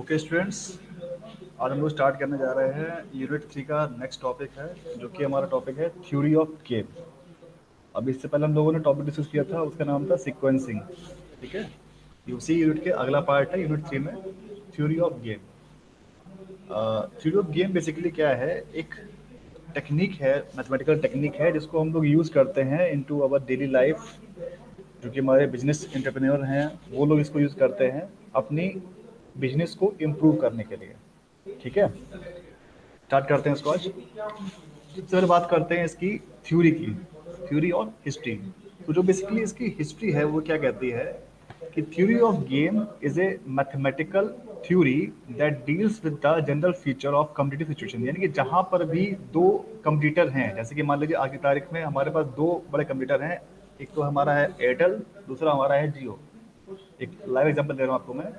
Okay students, आज हम लोग स्टार्ट करने जा रहे हैं यूनिट 3 का नेक्स्ट टॉपिक है, जो कि हमारा टॉपिक है थ्योरी ऑफ गेम। अब इससे पहले हम लोगों ने टॉपिक डिस्कस किया था, उसका नाम था सीक्वेंसिंग। ठीक है, ये उसी यूनिट के अगला पार्ट है यूनिट 3 में, theory of game. Theory of game basically क्या है? एक टेक्निक है, मैथमेटिकल टेक्निक है, जिसको हम लोग यूज़ करते हैं इनटू आवर डेली लाइफ। जो कि हमारे बिजनेस एंटरप्रेन्योर हैं, वो लोग इसको यूज़ करते हैं अपनी बिजनेस को इम्प्रूव करने के लिए। ठीक है, स्टार्ट करते हैं इसको आज। सबसे पहले बात करते हैं इसकी थ्योरी की, थ्योरी और हिस्ट्री। तो जो बेसिकली इसकी हिस्ट्री है वो क्या कहती है कि theory of game is a mathematical theory that deals with the general feature of competitive situation. यानी कि जहां पर भी दो कंप्यूटर हैं, जैसे कि मान लीजिए आज की तारीख में हमारे पास दो बड़े कंप्यूटर हैं, एक तो हमारा है एयरटेल, दूसरा हमारा है जियो। एक लाइव एग्जांपल दे रहा हूँ आपको मैं।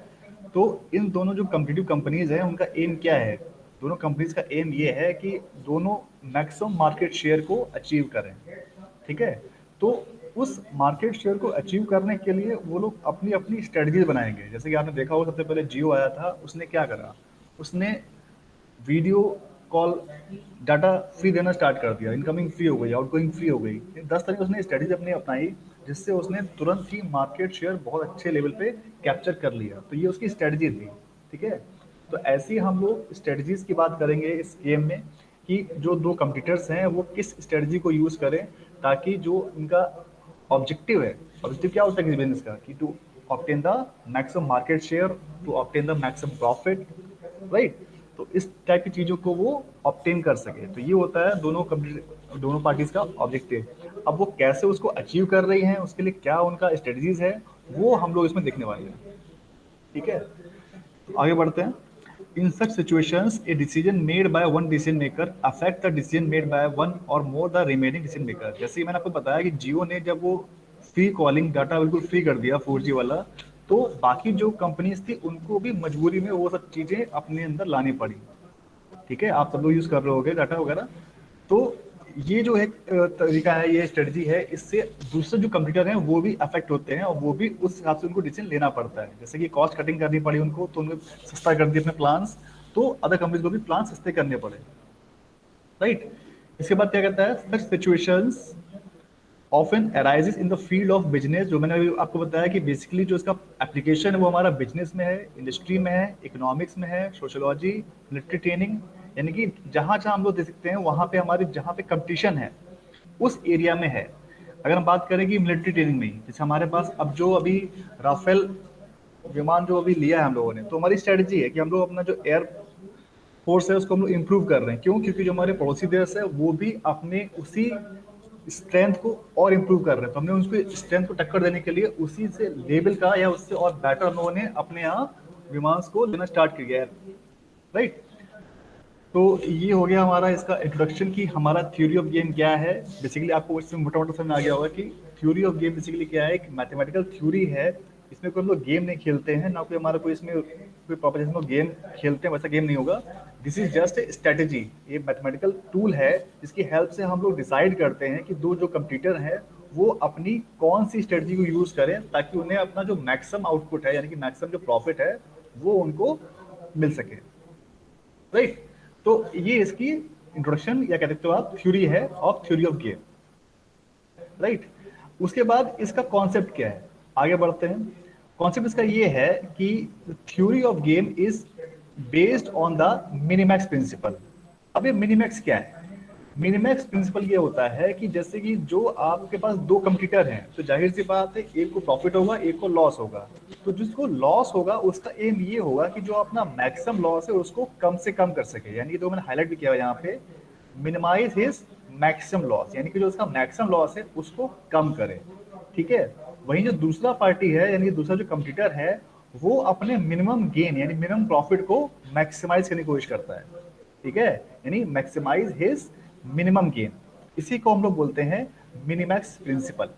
तो इन दोनों जो कॉम्पिटिटिव कंपनीज हैं, उनका एम क्या है? दोनों कंपनीज का एम ये है कि दोनों मैक्सिमम मार्केट शेयर को अचीव करें। ठीक है, तो उस मार्केट शेयर को अचीव करने के लिए वो लोग अपनी अपनी स्ट्रेटजीज बनाएंगे। जैसे कि आपने देखा होगा, सबसे पहले जियो आया था, उसने क्या करा? उसने वीडियो कॉल डाटा फ्री देना स्टार्ट कर दिया, इनकमिंग फ्री हो गई, आउटगोइंग फ्री हो गई। 10 तरह की उसने स्ट्रेटजी अपनी अपनाई, जिससे उसने तुरंत ही मार्केट शेयर बहुत अच्छे लेवल पे कैप्चर कर लिया। तो ये उसकी स्ट्रेटजी थी। ठीक है, तो ऐसी हम लोग स्ट्रेटजीज की बात करेंगे इस गेम में, कि जो दो कंपटीटर्स हैं वो किस स्ट्रेटजी को यूज करें, ताकि जो इनका ऑब्जेक्टिव है, ऑब्जेक्टिव क्या होता है किसी बिजनेस का, कि to obtain the maximum market share, to obtain the maximum profit, right. तो इस टाइप की चीज़ों को वो ऑब्टेन कर सके। तो ये होता है दोनों पार्टीज का ऑब्जेक्टिव। अब वो कैसे उसको अचीव कर रही हैं, उसके लिए क्या उनका स्ट्रेटजीज है, वो हम लोग इसमें देखने वाले हैं। ठीक है, तो आगे बढ़ते हैं। In such situations a decision made by one decision maker affect the decision made by one or more the remaining decision maker. जैसे कि मैंने आपको बताया कि जियो ने जब वो फ्री कॉलिंग डाटा बिल्कुल फ्री कर दिया 4G वाला, तो बाकी जो कंपनीज थी उनको भी मजबूरी में वो सब चीज़ें अपने अंदर लानी पड़ी। ठीक है, आप सब लोग यूज़ कर रहे होगे डाटा वगैरह। तो ये जो एक तरीका है, ये स्ट्रेटजी है, इससे दूसरे जो कंप्यूटर हैं वो भी अफेक्ट होते हैं, और वो भी उस हिसाब से उनको डिसीजन लेना पड़ता है। जैसे कि कॉस्ट कटिंग करनी पड़ी उनको, तो उन्होंने सस्ता कर दिया अपने प्लान्स, तो अदर कंपनीज को भी प्लान सस्ते करने पड़े, राइट। इसके बाद क्या कहता है? Such situations often arises in the field of business. जो मैंने अभी आपको बताया कि बेसिकली जो इसका एप्लीकेशन है वो हमारा बिजनेस में है, इंडस्ट्री में है, इकोनॉमिक्स में है, सोशोलॉजी, मिलिट्री ट्रेनिंग। यानी कि जहाँ जहाँ हम लोग देख सकते हैं, वहाँ पे हमारे जहाँ पे कंपटीशन है उस एरिया में है। अगर हम बात करें कि मिलिट्री ट्रेनिंग में ही, जैसे हमारे पास अब जो अभी राफेल विमान जो अभी लिया है हम लोगों ने, तो हमारी स्ट्रेटजी है कि हम लोग अपना जो एयर फोर्स है उसको हम लोग इम्प्रूव कर रहे हैं। क्यों? क्योंकि जो हमारे पड़ोसी देश है वो भी अपने उसी स्ट्रेंथ को और इम्प्रूव कर रहे हैं। तो हमने उसको स्ट्रेंथ को टक्कर देने के लिए उसी से लेवल का या उससे और बेटर हम लोगों ने अपने यहाँ विमान को लेना स्टार्ट किया है, राइट। तो ये हो गया हमारा इसका इंट्रोडक्शन कि हमारा थ्योरी ऑफ गेम क्या है। बेसिकली आपको इसमें मोटा मोटा समझ में आ गया होगा कि थ्योरी ऑफ गेम बेसिकली क्या है। एक मैथमेटिकल थ्योरी है, इसमें कोई हम लोग गेम नहीं खेलते हैं, ना कोई हमारा कोई इसमें कोई प्रॉपर जैसे हम लोग गेम खेलते हैं वैसा गेम नहीं होगा। This is just a strategy, ये मैथमेटिकल टूल है जिसकी हेल्प से हम लोग डिसाइड करते हैं कि दो जो कंप्यूटर हैं वो अपनी कौन सी स्ट्रेटजी को यूज करें, ताकि उन्हें अपना जो मैक्सिमम आउटपुट है, यानी कि मैक्सिमम जो प्रॉफिट है, वो उनको मिल सके, राइट। तो ये इसकी इंट्रोडक्शन या कह सकते हो आप थ्योरी है of theory of game, right. उसके बाद इसका कॉन्सेप्ट क्या है, आगे बढ़ते हैं। कॉन्सेप्ट इसका ये है कि theory of game is based on the minimax principle. अब ये मिनिमैक्स क्या है? मिनिमैक्स प्रिंसिपल ये होता है कि जैसे कि जो आपके पास दो कंप्यूटर हैं, तो जाहिर सी बात है एक को प्रॉफिट होगा, एक को लॉस होगा। तो जिसको लॉस होगा उसका एम ये होगा कि जो अपना मैक्सिमम लॉस है उसको कम से कम कर सके। यानी कि तो मैंने हाईलाइट भी किया है यहाँ पे, मिनिमाइज हिज मैक्सिमम लॉस, यानी कि जो उसका मैक्सिमम लॉस है उसको कम करे। ठीक है, वहीं जो दूसरा पार्टी है, यानी कि दूसरा जो कंप्यूटर है, वो अपने मिनिमम गेन यानी मिनिमम प्रॉफिट को मैक्सिमाइज करने की कोशिश करता है। ठीक है, यानी मैक्सिमाइज हिज मिनिमम गेन। इसी को हम लोग बोलते हैं minimax principle,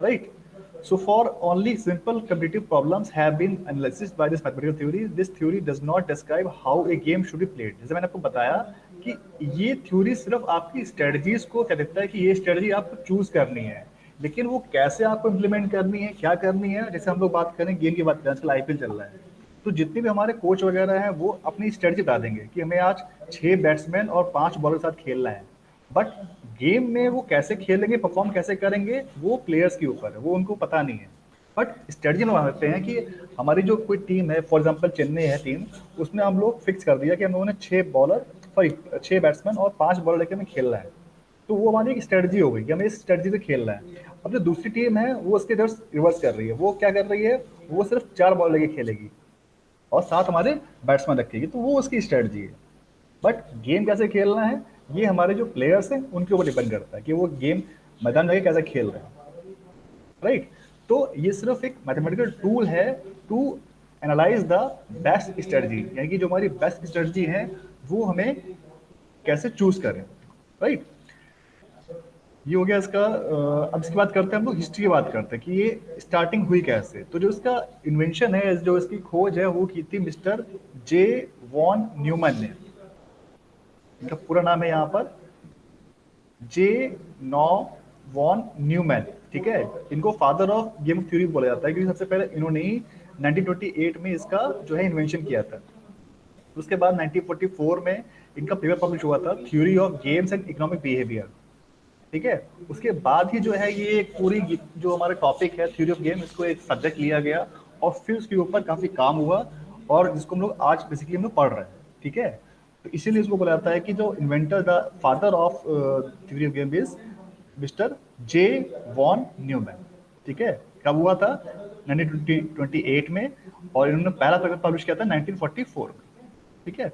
right. So for only simple competitive problems have been analyzed by this mathematical theory. This theory does not describe how a game should be played. जैसे मैंने आपको बताया कि ये थ्योरी सिर्फ आपकी स्ट्रेटजीज को कह देता है कि ये स्ट्रेटजी आपको चूज करनी है, लेकिन वो कैसे आपको इम्प्लीमेंट करनी है, क्या करनी है। जैसे हम लोग बात करें गेम की बात करें, आजकल IPL चल रहा है, तो जितने भी हमारे कोच वगैरह हैं वो अपनी स्ट्रेटजी बता देंगे कि हमें आज 6 बैट्समैन और 5 बॉलर के साथ खेलना है, बट गेम में वो कैसे खेलेंगे, परफॉर्म कैसे करेंगे, वो प्लेयर्स के ऊपर है, वो उनको पता नहीं है। बट स्ट्रेटजी में मानते हैं कि हमारी जो कोई टीम है, फॉर एग्जांपल चेन्नई है टीम, उसमें हम लोग फिक्स कर दिया कि हम लोगों ने 6 बैट्समैन और 5 बॉलर लेके हमें खेलना है। तो वो हमारी एक स्ट्रेटजी हो गई कि हमें इस स्ट्रेटजी से खेलना है। अब जो दूसरी टीम है वो उसके रिवर्स कर रही है, वो क्या कर रही है, वो सिर्फ 4 बॉल लेके खेलेगी और 7 हमारे बैट्समैन रखेगी, तो वो उसकी स्ट्रेटजी है। बट गेम कैसे खेलना है, ये हमारे जो प्लेयर्स हैं उनके ऊपर डिपेंड करता है कि वो गेम मैदान में कैसे खेल रहे हैं, राइट। तो ये सिर्फ एक मैथमेटिकल टूल है to analyse the best strategy, यानी कि जो हमारी बेस्ट स्ट्रेटजी है वो हमें कैसे चूज करें, राइट। ये हो गया इसका। अब इसकी बात करते हैं, हम लोग हिस्ट्री की बात करते हैं कि ये स्टार्टिंग हुई कैसे। तो जो इसका इन्वेंशन है, जो इसकी खोज है, वो की थी मिस्टर जे वॉन न्यूमैन ने। इनका पूरा नाम है यहाँ पर जे नॉ वॉन न्यूमैन, ठीक है। इनको फादर ऑफ गेम थ्योरी बोला जाता है क्योंकि सबसे पहले इन्होंने ही 1928 में इसका जो है इन्वेंशन किया था। उसके बाद 1944 में इनका पेपर पब्लिश हुआ था, theory of games and economic behaviour, ठीक है। उसके बाद ही जो है ये एक पूरी जो हमारा टॉपिक है थ्योरी ऑफ गेम, इसको एक सब्जेक्ट लिया गया और फिर उसके ऊपर काफी काम हुआ और जिसको हम लोग आज बेसिकली हम लोग पढ़ रहे हैं, ठीक है। तो इसीलिए इसको बोला जाता है कि जो inventor, the father of theory of game is mister J von Neumann, ठीक है। कब हुआ था? 1928 में, और इन्होंने पहला पेपर पब्लिश किया था 1944 में, ठीक है।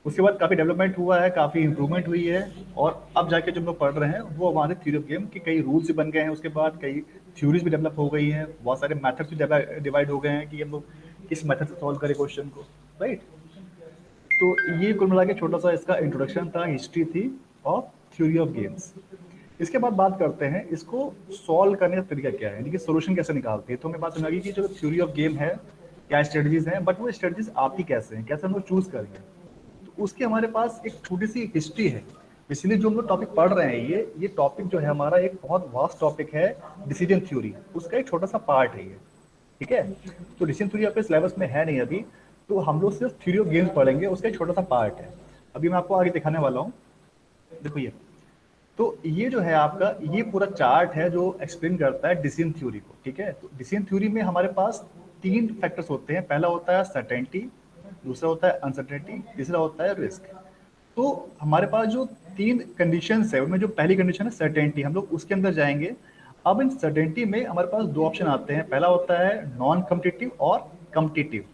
उसके बाद काफ़ी डेवलपमेंट हुआ है, काफ़ी इंप्रूवमेंट हुई है, और अब जाके जो हम लोग पढ़ रहे हैं वो हमारे थ्योरी ऑफ गेम के कई रूल्स भी बन गए हैं। उसके बाद कई थ्योरीज भी डेवलप हो गई हैं, बहुत सारे मेथड्स भी डिवाइड हो गए हैं कि हम लोग किस मेथड से सॉल्व करें क्वेश्चन को, राइट। तो ये कुल मिला के छोटा सा इसका इंट्रोडक्शन था, हिस्ट्री थी ऑफ थ्योरी ऑफ गेम्स। इसके बाद बात करते हैं इसको सॉल्व करने का तरीका क्या है, यानी कि सोल्यूशन कैसे निकालते हैं। तो हमें बात समझ आ गई कि जो थ्योरी ऑफ गेम है, क्या स्ट्रेटजीज हैं, बट वो स्ट्रेटजीज आती कैसे हैं, कैसे हम लोग चूज करेंगे। तो उसके हमारे पास एक छोटी सी हिस्ट्री है। इसलिए जो हम लोग टॉपिक पढ़ रहे हैं, ये टॉपिक जो है हमारा एक बहुत वास्ट टॉपिक है, डिसीजन थ्योरी, उसका एक छोटा सा पार्ट है ये, ठीक है। तो डिसीजन थ्योरी आपके सिलेबस में है नहीं अभी, तो हम लोग सिर्फ थ्योरी ऑफ गेम्स पढ़ेंगे, उसका एक छोटा सा पार्ट है। अभी मैं आपको आगे दिखाने वाला हूँ, देखो ये। तो ये जो है आपका, ये पूरा चार्ट है जो एक्सप्लेन करता है डिसीजन थ्योरी को, ठीक है। तो डिसीजन थ्योरी में हमारे पास 3 फैक्टर्स होते हैं। पहला होता है सर्टेनिटी, दूसरा होता है अनसर्टेनिटी, तीसरा होता है रिस्क। तो हमारे पास जो 3 कंडीशंस है, उनमें जो पहली कंडीशन है सर्टेनिटी, हम लोग उसके अंदर जाएंगे। अब इन सर्टेनिटी में हमारे पास 2 ऑप्शन आते हैं। पहला होता है नॉन कम्पिटिटिव और कम्पिटिटिव।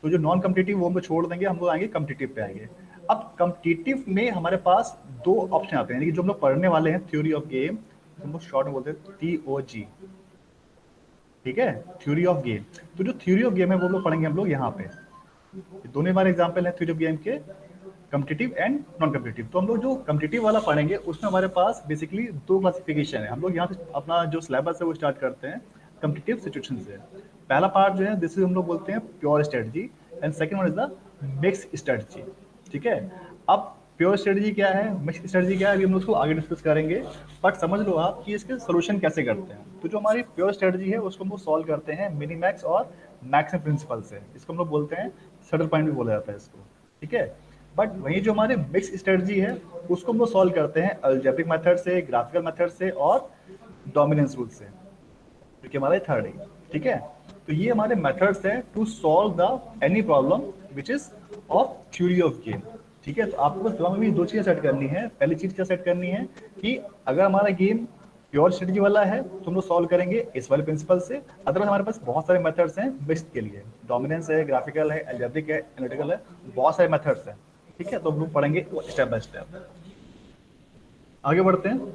तो जो नॉन कम्पिटिटिव वो हम लोग छोड़ देंगे, हम लोग आएंगे कम्पिटिटिव पे आएंगे। अब कम्पिटिटिव में हमारे पास 2 ऑप्शन आते हैं, यानी कि जो हम लोग पढ़ने वाले हैं थ्योरी ऑफ गेम, हम लोग शॉर्ट में बोलते हैं TOG, ठीक है, थ्योरी ऑफ गेम। तो जो थ्योरी ऑफ गेम है वो लोग पढ़ेंगे हम लोग यहाँ पे। दोनों हमारे एग्जाम्पल है थ्योरी ऑफ गेम के, कम्पिटिटिव एंड नॉन कम्पिटिटिव। तो हम लोग जो कम्पिटिटिव वाला पढ़ेंगे उसमें हमारे पास बेसिकली 2 क्लासिफिकेशन है। हम लोग यहाँ से अपना जो सिलेबस है वो स्टार्ट करते हैं कम्पिटिटिव सिचुएशन से। पहला पार्ट जो है दिस हम लोग बोलते हैं pure strategy, and second one is the mix strategy, ठीक है। अब प्योर स्ट्रेटजी क्या है, मिक्स स्ट्रेटजी क्या है, अभी हम लोग उसको आगे डिस्कस करेंगे। बट समझ लो आप कि इसके सोल्यूशन कैसे करते हैं। तो जो हमारी प्योर स्ट्रेटजी है उसको हम लोग सॉल्व करते हैं मिनीमैक्स और मैक्सिमम प्रिंसिपल से। इसको हम लोग बोलते हैं सडल पॉइंट भी बोला जाता है इसको, ठीक है। बट वही जो हमारे मिक्स स्ट्रेटजी है उसको हम लोग सॉल्व करते हैं अलजेब्रिक मेथड से, ग्राफिकल मेथड से और डोमिनेंस रूल से, जो कि हमारा थर्ड है, ठीक है। तो ये हमारे मेथड्स हैं to solve the any problem which is of theory of game, ठीक है। तो आपको बस दिमाग में भी 2 चीजें सेट करनी है। पहली चीज क्या सेट करनी है कि अगर हमारा गेम प्योर स्ट्रेटजी वाला है तो हम लोग सॉल्व करेंगे इस वाले प्रिंसिपल से। अदरवाइज हमारे पास बहुत सारे मेथड्स हैं मिक्स्ड के लिए, डोमिनेंस है, ग्राफिकल है, अलजेब्रिक है, एनालिटिकल है, बहुत सारे मेथड्स हैं, ठीक है। तो हम लोग पढ़ेंगे स्टेप बाय स्टेप। आगे बढ़ते हैं।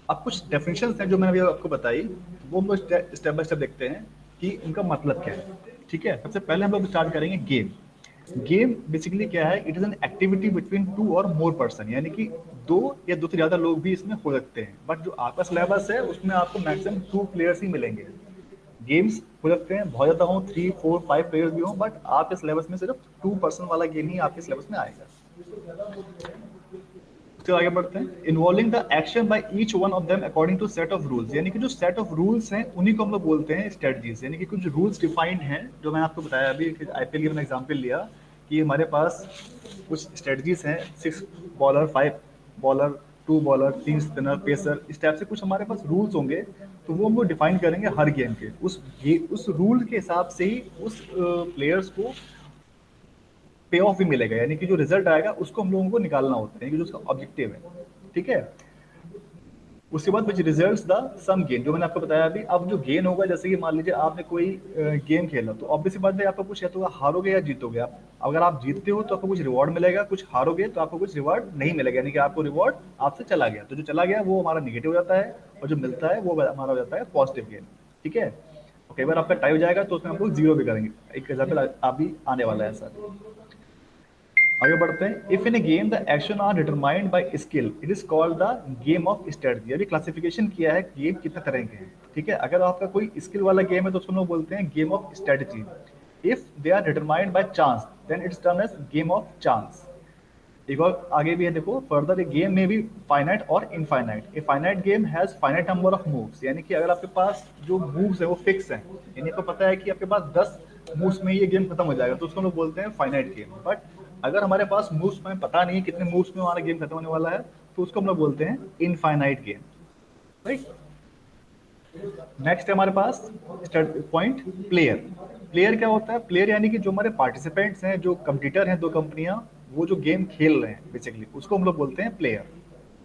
अब कुछ डेफिनेशंस हैं जो मैंने अभी आपको बताई, वो हम लोग स्टेप बाय स्टेप देखते हैं कि इनका मतलब क्या है, ठीक है। सबसे पहले हम लोग स्टार्ट करेंगे गेम। गेम बेसिकली क्या है, it is an activity between 2 और मोर पर्सन, यानी कि 2 या 2 से ज्यादा लोग भी इसमें हो सकते हैं। बट जो आपका सिलेबस है उसमें आपको मैक्सिमम 2 प्लेयर्स ही मिलेंगे। गेम्स हो सकते हैं बहुत ज्यादा हो, 3, 4, 5 प्लेयर्स भी हो, बट आपके सिलेबस में सिर्फ 2 पर्सन वाला गेम ही आपके सिलेबस में आएगा। तो आगे बढ़ते हैं। Involving the action by each one of them according to set of rules, यानी कि जो सेट ऑफ रूल्स हैं उन्हीं को हम लोग बोलते हैं स्ट्रेटजीज, यानी कि कुछ रूल्स डिफाइंड हैं जो मैंने आपको बताया अभी आईपीएल की मैंने एग्जांपल लिया कि हमारे पास कुछ स्ट्रेटजीज हैं, 6 bowler, 5 bowler, 2 bowler, 3 spinner, pacer, इस टाइप से कुछ हमारे पास रूल्स होंगे। तो वो हम लोग डिफाइन करेंगे हर गेम के, उस रूल के हिसाब से ही उस प्लेयर्स को पे ऑफ भी मिलेगा, यानी कि जो रिजल्ट आएगा उसको हम लोगों को निकालना होता है, कि जो उसका ऑब्जेक्टिव है। ठीक है। उसके बाद which results the sum gain, जो मैंने आपको बताया अभी। अब जो गेन होगा, जैसे कि मान लीजिए आपने कोई गेम खेला, तो ऑब्वियसली बात है आपको कुछ या तो हारोगे या जीतोगे आप। अगर आप जीतते हो तो आपको कुछ रिवॉर्ड मिलेगा, कुछ हारोगे तो आपको कुछ रिवॉर्ड नहीं मिलेगा, यानी कि आपको रिवॉर्ड आपसे चला गया। तो जो चला गया वो हमारा निगेटिव हो जाता है, और जो मिलता है वो हमारा हो जाता है पॉजिटिव गेन। ठीक है। और कई बार आपका टाई हो जाएगा तो उसमें हम लोग जीरो भी करेंगे, एक एग्जाम्पल अभी आने वाला है सर। आगे बढ़ते हैं। If in a game the action are determined by skill, it is called the game of strategy. अभी क्लासिफिकेशन किया है गेम कितने तरह के हैं। ठीक है। अगर आपका कोई स्किल वाला गेम है तो उसको हम लोग बोलते हैं game of strategy. If they are determined by chance then it's turn as game of chance. एक और आगे भी है, देखो फर्दर, ए गेम में भी फाइनाइट और infinite. A finite game has finite number of moves, यानी कि अगर आपके पास जो मूव्स है वो फिक्स है, यानी आपको पता है कि आपके पास 10 मूव्स में ये गेम खत्म हो जाएगा, तो उसको हम लोग बोलते हैं फाइनाइट गेम। बट अगर हमारे पास मूव्स में पता नहीं है कितने मूव्स में हमारा गेम खत्म होने वाला है, तो उसको हम लोग बोलते हैं इनफाइनाइट गेम। राइट। नेक्स्ट है हमारे पास पॉइंट प्लेयर। प्लेयर क्या होता है? प्लेयर यानी कि जो हमारे पार्टिसिपेंट्स हैं, जो कंपटीटर हैं, दो कंपनियां, वो जो गेम खेल रहे हैं बेसिकली, उसको हम लोग बोलते हैं प्लेयर।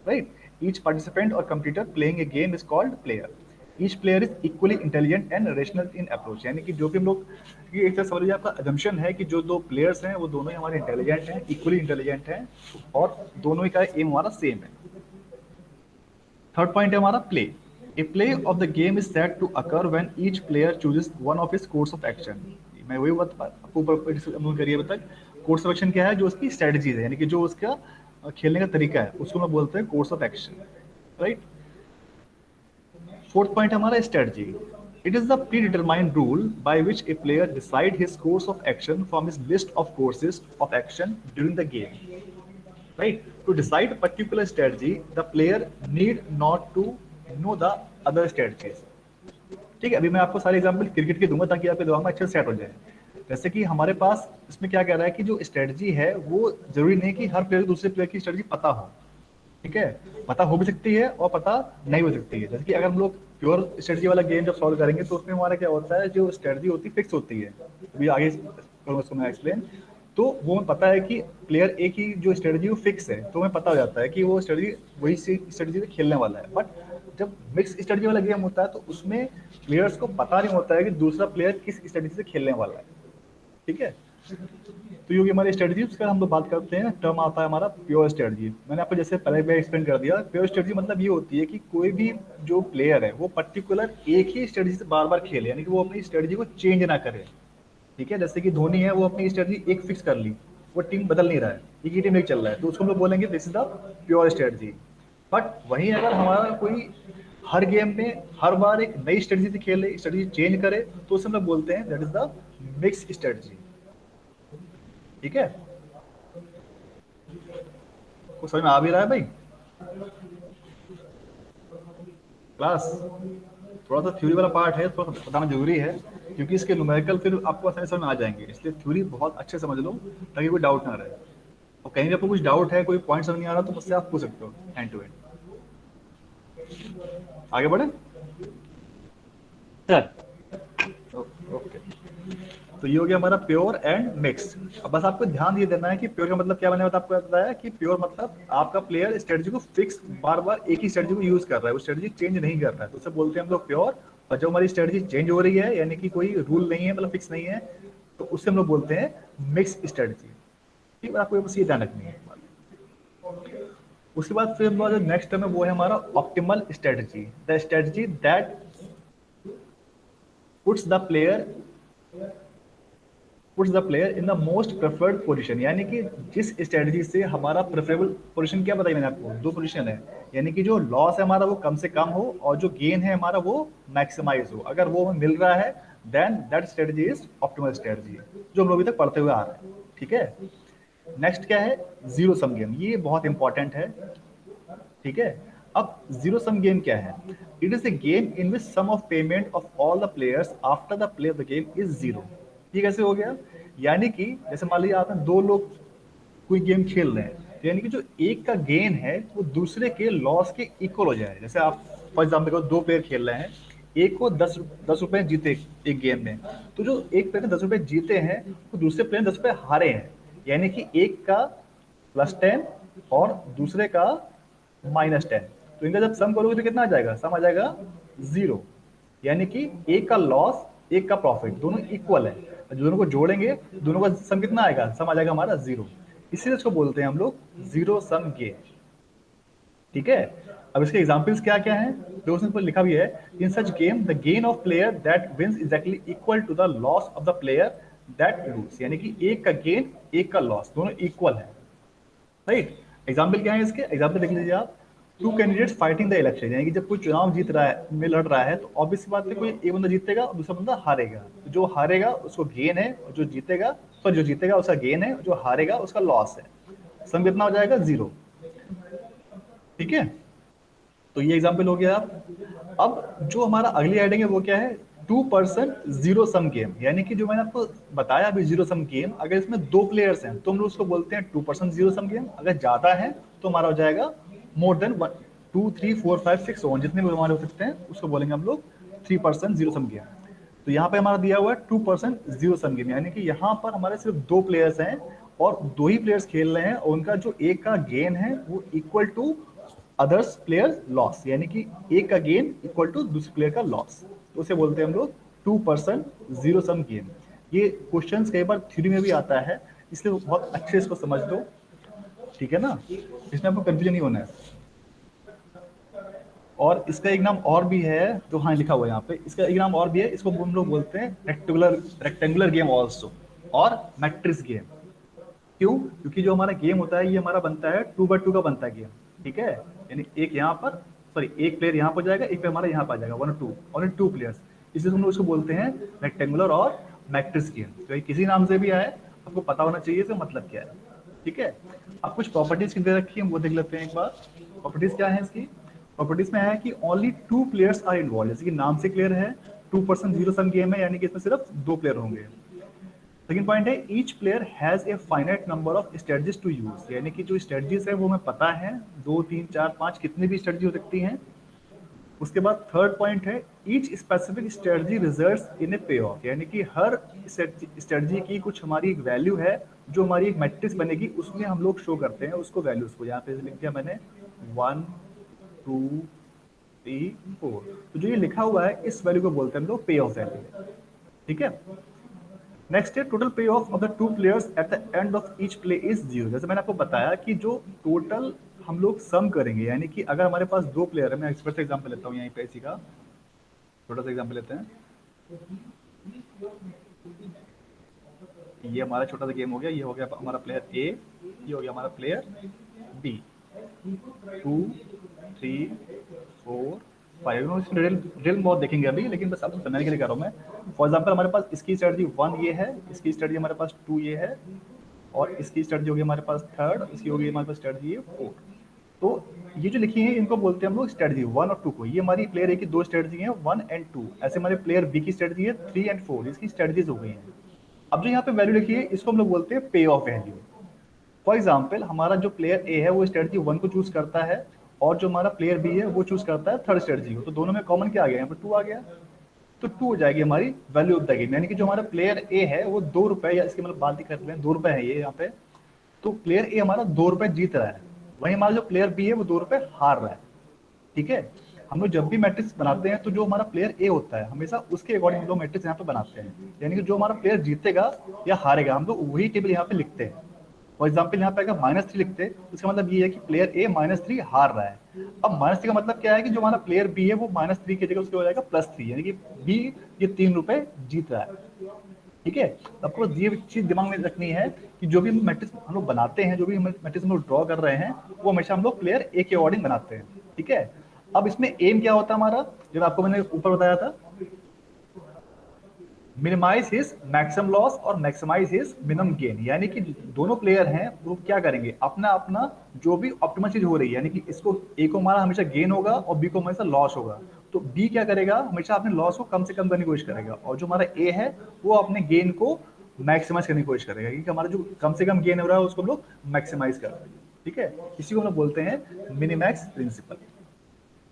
राइट। ईच पार्टिसिपेंट और competitor playing a game is called player. Each player is equally intelligent and rational in approach, यानी कि जो भी हम लोग, ये एक तरह समझ लीजिए आपका अजम्पशन है कि जो दो प्लेयर्स हैं वो दोनों ही हमारे इंटेलिजेंट हैं, इक्वली इंटेलिजेंट हैं, और दोनों ही का एम हमारा सेम है। थर्ड पॉइंट है हमारा play. A play of the game is set to occur when each player chooses one of his course of action. मैं वही बात आपको ऊपर करिए अभी तक। कोर्स ऑफ एक्शन क्या है? जो उसकी स्ट्रेटजीज है, यानी कि जो उसका खेलने का तरीका है, उसको हम बोलते हैं course of action. Right. Fourth point हमारा strategy. It is the predetermined rule by which a player decide his course of action from his list of courses of action during the game. Right. To decide particular strategy, the player need not to know the other strategies. ठीक है। अभी मैं आपको सारे example cricket के दूंगा ताकि आपके दिमाग में अच्छे से सेट हो जाए। जैसे कि हमारे पास इसमें क्या कह रहा है कि जो स्ट्रेटजी है वो जरूरी नहीं कि हर प्लेयर दूसरे प्लेयर की स्ट्रेटजी पता हो। ठीक है। पता हो भी सकती है और पता नहीं हो सकती है। जैसे कि अगर हम लोग प्योर स्ट्रेटजी वाला गेम जब सॉल्व करेंगे तो उसमें हमारा क्या होता है, जो स्ट्रेटजी होती है फिक्स होती है। अभी आगे करूँगा उसको मैं एक्सप्लेन। तो वो हमें पता है कि प्लेयर ए की जो स्ट्रेटजी वो फिक्स है, तो हमें पता हो जाता है कि वो स्ट्रेटजी वही स्ट्रेटजी से खेलने वाला है। बट जब मिक्स स्ट्रेटजी वाला गेम होता है तो उसमें प्लेयर्स को पता नहीं होता है कि दूसरा प्लेयर किस स्ट्रेटजी से खेलने वाला है। ठीक है। तो ये होगी हमारी स्ट्रेटजी। उसका हम लोग बात करते हैं, टर्म आता है हमारा प्योर स्ट्रेटजी। मैंने आपको जैसे पहले भी एक्सप्लेन कर दिया, प्योर स्ट्रेटजी मतलब ये होती है कि कोई भी जो प्लेयर है वो पर्टिकुलर एक ही स्ट्रेटजी से बार बार खेले, यानी कि वो अपनी स्ट्रेटजी को चेंज ना करे। ठीक है। जैसे कि धोनी है, वो अपनी स्ट्रेटजी एक फिक्स कर ली, वो टीम बदल नहीं रहा है, एक ही टीम एक चल रहा है, तो उसको हम लोग बोलेंगे this is the pure strategy. But वहीं अगर हमारा कोई हर गेम में हर बार एक नई स्ट्रेटजी से खेले, स्ट्रेटजी चेंज करे, तो उसे हम लोग बोलते हैं that is the mix strategy. ठीक है। कुछ समझ में आ भी रहा है भाई? क्लास थोड़ा सा थ्योरी वाला पार्ट है, थोड़ा सा बताना जरूरी है, क्योंकि इसके न्यूमेरिकल फिर आपको आसानी समझ में आ जाएंगे, इसलिए थ्योरी बहुत अच्छे समझ लो ताकि कोई डाउट ना रहे। और कहीं भी आपको कुछ डाउट है, कोई पॉइंट समझ नहीं आ रहा, तो मुझसे आप पूछ सकते हो एंड टू एंड। आगे बढ़े सर। ओके। तो ये हो गया हमारा प्योर एंड मिक्स। अब बस आपको ध्यान ये देना है कि प्योर का मतलब क्या बने, आपको बताया कि प्योर मतलब आपका प्लेयर स्ट्रेटजी को फिक्स बार बार एक ही स्ट्रेटजी को यूज कर रहा है, वो स्ट्रेटजी चेंज नहीं कर रहा है, तो उसे बोलते हैं हम लोग प्योर। और जब हमारी स्ट्रेटजी चेंज हो रही है, यानी कि कोई रूल नहीं है, मतलब फिक्स नहीं है, तो उससे हम लोग बोलते हैं मिक्स स्ट्रेटजी। ठीक है। आपको बस ये ध्यान रखनी है। उसके बाद फिर हमारा जो नेक्स्ट टर्म है वो है हमारा optimal strategy. The strategy that puts the player in the most preferred position, यानी कि जिस स्ट्रेटजी से हमारा प्रेफरेबल पोजीशन, क्या बताइए मैंने आपको, दो पोजीशन है, यानी कि जो लॉस है हमारा वो कम से कम हो और जो गेन है हमारा वो मैक्सिमाइज हो। अगर वो हमें मिल रहा है then that strategy is optimal strategy, जो हम लोग अभी तक पढ़ते हुए आ रहे हैं। ठीक है। नेक्स्ट क्या है? Zero sum game. ये बहुत इंपॉर्टेंट है। ठीक है। अब जीरो सम गेम क्या है? It is a game in which sum of payment of all the players after the play of the game is zero. ये कैसे हो गया? यानी कि जैसे मान लीजिए आपने दो लोग कोई गेम खेल रहे हैं, तो यानी कि जो एक का गेन है वो दूसरे के लॉस के इक्वल हो जाए। जैसे आप फॉर एग्जाम्पल दो प्लेयर खेल रहे हैं, एक को 10 रुपए जीते एक गेम में, तो जो एक प्लेयर ने 10 रुपए जीते हैं वो दूसरे प्लेयर ने 10 रुपए हारे हैं। यानी कि एक का +10 और दूसरे का -10, तो इनका जब सम करोगे तो कितना आ जाएगा? सम आ जाएगा 0। यानी कि एक का लॉस एक का प्रॉफिट दोनों इक्वल है, दोनों को जोड़ेंगे दोनों का सम कितना आएगा? सम आ जाएगा हमारा 0। इसीलिए इसको बोलते हैं हम लोग जीरो सम गेम। ठीक है। अब इसके एग्जांपल्स क्या क्या हैं? तो उसने ऊपर लिखा भी है, in such game the gain of player that wins exactly equal to the loss of the player that lose. यानी कि एक का गेन एक का लॉस दोनों इक्वल है। राइट। एग्जाम्पल क्या है इसके? एग्जाम्पल देख लीजिए आप। Two candidates fighting the election, यानी कि जब कोई चुनाव जीत रहा है में लड़ रहा है, तो ऑब्वियस बात है कोई एक बंदा जीतेगा और दूसरा बंदा हारेगा। तो जो हारेगा उसको गेन है, और जो जीतेगा जो जीतेगा उसका गेन है, जो हारेगा उसका लॉस है। सम कितना हो जाएगा? 0। ठीक है। तो ये एग्जाम्पल हो गया। अब जो हमारा अगली हेडिंग है वो क्या है? 2% जीरो सम गेम। यानी कि जो मैंने आपको बताया अभी जीरो सम गेम, अगर इसमें दो प्लेयर्स हैं तो हम लोग उसको बोलते हैं 2% जीरो सम गेम। अगर ज्यादा है तो हमारा हो जाएगा मोर देन 1 2 3 4 5 6 जितने भी हमारे हो सकते हैं उसको बोलेंगे हम लोग 3% जीरो सम गेम। तो यहाँ पे हमारा दिया हुआ है 2% जीरो सम गेम, यानी कि यहाँ पर हमारे सिर्फ दो प्लेयर्स हैं और दो ही प्लेयर्स खेल रहे हैं, और उनका जो एक का गेन है वो equal to others player loss, यानी कि एक का गेन इक्वल टू दूसरे प्लेयर का लॉस। तो उसे बोलते हैं हम लोग 2% जीरो सम गेम। ये क्वेश्चन कई बार थ्योरी में भी आता है, इसलिए बहुत अच्छे से इसको समझ लो। ठीक है ना? इसमें आपको कंफ्यूजन नहीं होना है। और इसका एक नाम और भी है, जो हाँ लिखा हुआ है यहाँ पे, इसका एक नाम और भी है, इसको हम लोग बोलते हैं रेक्टेंगुलर गेम ऑल्सो, और मैट्रिक्स गेम। क्यों? क्योंकि जो हमारा गेम होता है ये हमारा बनता है 2x2 का बनता है गेम। ठीक है। यानी एक यहाँ पर, सॉरी, एक प्लेयर यहाँ पर जाएगा, एक प्लेयर हमारा यहाँ पर आ जाएगा, 1 और 2, ओनली 2 प्लेयर्स। इसलिए हम लोग उसको बोलते हैं रेक्टेंगुलर और मैट्रिक्स गेम। तो ये किसी नाम से भी आए आपको पता होना चाहिए इसका मतलब क्या है। ठीक है। अब कुछ प्रॉपर्टीज की दे रखी है, वो देख लेते हैं एक बार। प्रॉपर्टीज क्या है इसकी? प्रॉपर्टीज में है कि ओनली 2 प्लेयर्स आर इन्वॉल्व, जैसे कि नाम से क्लियर है 2% जीरो सम गेम है, यानी कि इसमें सिर्फ 2 प्लेयर होंगे। सेकंड पॉइंट है each player has a finite number of strategies to use, यानी कि जो स्ट्रेटजीज है वो हमें पता है 2 3 4 5 कितनी भी स्ट्रेटजी हो सकती हैं। उसके बाद थर्ड पॉइंट है each specific strategy results in a payoff, यानी कि हर स्ट्रेटजी की कुछ हमारी एक वैल्यू है जो हमारी एक मैट्रिक्स बनेगी, उसमें हम लोग शो करते हैं उसको वैल्यूज को। यहाँ पे लिख दिया मैंने 1 2 3 4। तो जो ये लिखा हुआ है इस वैल्यू को बोलते हैं हम लोग पे ऑफ वैल्यू। ठीक है। नेक्स्ट है टोटल पे of the two players at the end of each play is 0। जैसे मैंने आपको बताया कि जो टोटल हम लोग सम करेंगे, यानी कि अगर हमारे पास दो प्लेयर है, मैं एक्सपर्ट से एग्जांपल लेता हूँ यहीं पे, इसी का छोटा सा एग्जांपल लेते हैं। ये हमारा छोटा सा गेम हो गया, ये हो गया हमारा प्लेयर ए, ये हो गया हमारा प्लेयर बी। 2 3 4 5 ड्रिल बहुत देखेंगे अभी, लेकिन बस आपको समझने के लिए कर रहा हूँ मैं। फॉर एग्जाम्पल हमारे पास इसकी स्ट्रेटजी 1 ये है, इसकी स्ट्रेटजी हमारे पास 2 ये है, और इसकी स्ट्रेटजी होगी हमारे पास 3rd, इसकी होगी हमारे पास स्ट्रेटजी 4। तो ये जो लिखी है इनको बोलते हैं हम लोग स्ट्रेटजी 1 और 2 को। ये हमारी प्लेयर ए की दो स्ट्रेटजी है 1 और 2। ऐसे हमारे प्लेयर बी की स्ट्रेटजी है 3 और 4, इसकी स्ट्रेटजीज हो गई हैं। अब जो यहाँ पे वैल्यू लिखी है इसको हम लोग बोलते हैं पे ऑफ वैल्यू। फॉर एग्जाम्पल हमारा जो प्लेयर ए है वो स्ट्रेटजी 1 को चूज करता है, और जो हमारा प्लेयर बी है वो चूज करता है 3rd स्ट्रेटजी को। तो दोनों में कॉमन क्या आ गया? यहाँ पर 2 आ गया। तो 2 हो जाएगी हमारी वैल्यू ऑफ द गेम, यानी कि जो हमारा प्लेयर ए है वो 2 रुपए, या इसके मतलब बात ही कर लें 2 रुपए है ये यहाँ पे, तो प्लेयर ए हमारा 2 रुपए जीत रहा है, वहीं हमारा जो प्लेयर बी है वो 2 रुपए हार रहा है। ठीक है। हम लोग जब भी मैट्रिक्स बनाते हैं तो जो हमारा प्लेयर ए होता है हमेशा उसके अकॉर्डिंग हम लोग मैट्रिक्स यहाँ पे बनाते हैं, यानी कि जो हमारा प्लेयर जीतेगा या हारेगा हम लोग वही टेबल यहाँ पे लिखते हैं। फॉर एग्जाम्पल यहाँ पे अगर -3 लिखते हैं तो इसका मतलब ये है कि प्लेयर ए -3 हार रहा है। अब -3 का मतलब क्या है कि जो हमारा प्लेयर बी है वो -3 की जगह उसके हो जाएगा +3, यानी कि बी ये 3 रुपए जीत रहा है। ठीक है। आपको ये चीज दिमाग में रखनी है कि जो भी मैट्रिक्स हम लोग बनाते हैं, जो भी मैट्रिक्स हम लोग ड्रॉ कर रहे हैं, वो हमेशा हम लोग प्लेयर ए के अकॉर्डिंग बनाते हैं। ठीक है। अब इसमें एम क्या होता है हमारा, जब आपको मैंने ऊपर बताया था मिनिमाइज हिज मैक्सिमम लॉस और मैक्सिमाइज हिज मिनिमम गेन, यानी कि दोनों प्लेयर हैं वो क्या करेंगे, अपना अपना जो भी ऑप्टिमल चीज हो रही है, यानी कि इसको ए को हमारा हमेशा गेन होगा और बी को हमेशा लॉस होगा, तो बी क्या करेगा, हमेशा अपने लॉस को कम से कम करने की कोशिश करेगा, और जो हमारा ए है वो अपने गेन को मैक्सिमाइज करने की कोशिश करेगा, क्योंकि हमारा जो कम से कम गेन हो रहा है उसको हम लोग मैक्सिमाइज कर रहे हैं। ठीक है, इसी को हम लोग बोलते हैं मिनिमैक्स प्रिंसिपल।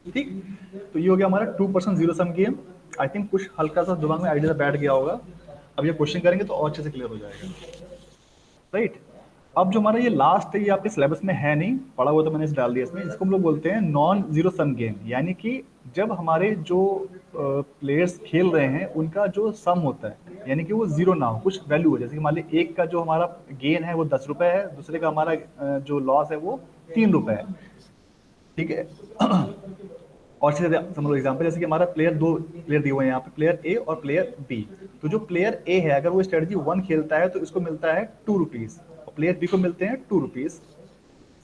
ठीक, तो ये हो गया हमारा 2% zero sum game. I think कुछ हल्का सा दिमाग में आइडिया बैठ गया होगा। अब ये क्वेश्चन करेंगे तो और अच्छे से क्लियर हो जाएगा। राइट, अब जो हमारा ये लास्ट है ये आपके सिलेबस में है नहीं, पढ़ा हुआ तो मैंने इसे डाल दिया इसमें, इसको हम लोग बोलते हैं नॉन जीरो सम गेम, यानी कि जब हमारे जो प्लेयर्स खेल रहे हैं उनका जो सम होता है, यानी कि वो जीरो ना हो, कुछ वैल्यू हो, जैसे कि मान लीजिए एक का जो हमारा गेन है वो 10 रुपए है, दूसरे का हमारा जो लॉस है वो 3 रुपए है। ठीक है, और सीधे समझ लो एग्जाम्पल, जैसे कि हमारा प्लेयर दो प्लेयर दिए हुए हैं यहाँ पे, प्लेयर ए और प्लेयर बी। तो जो प्लेयर ए है अगर वो स्ट्रेटजी 1 खेलता है तो इसको मिलता है 2 रुपीज, और प्लेयर बी को मिलते हैं 2 रुपीज।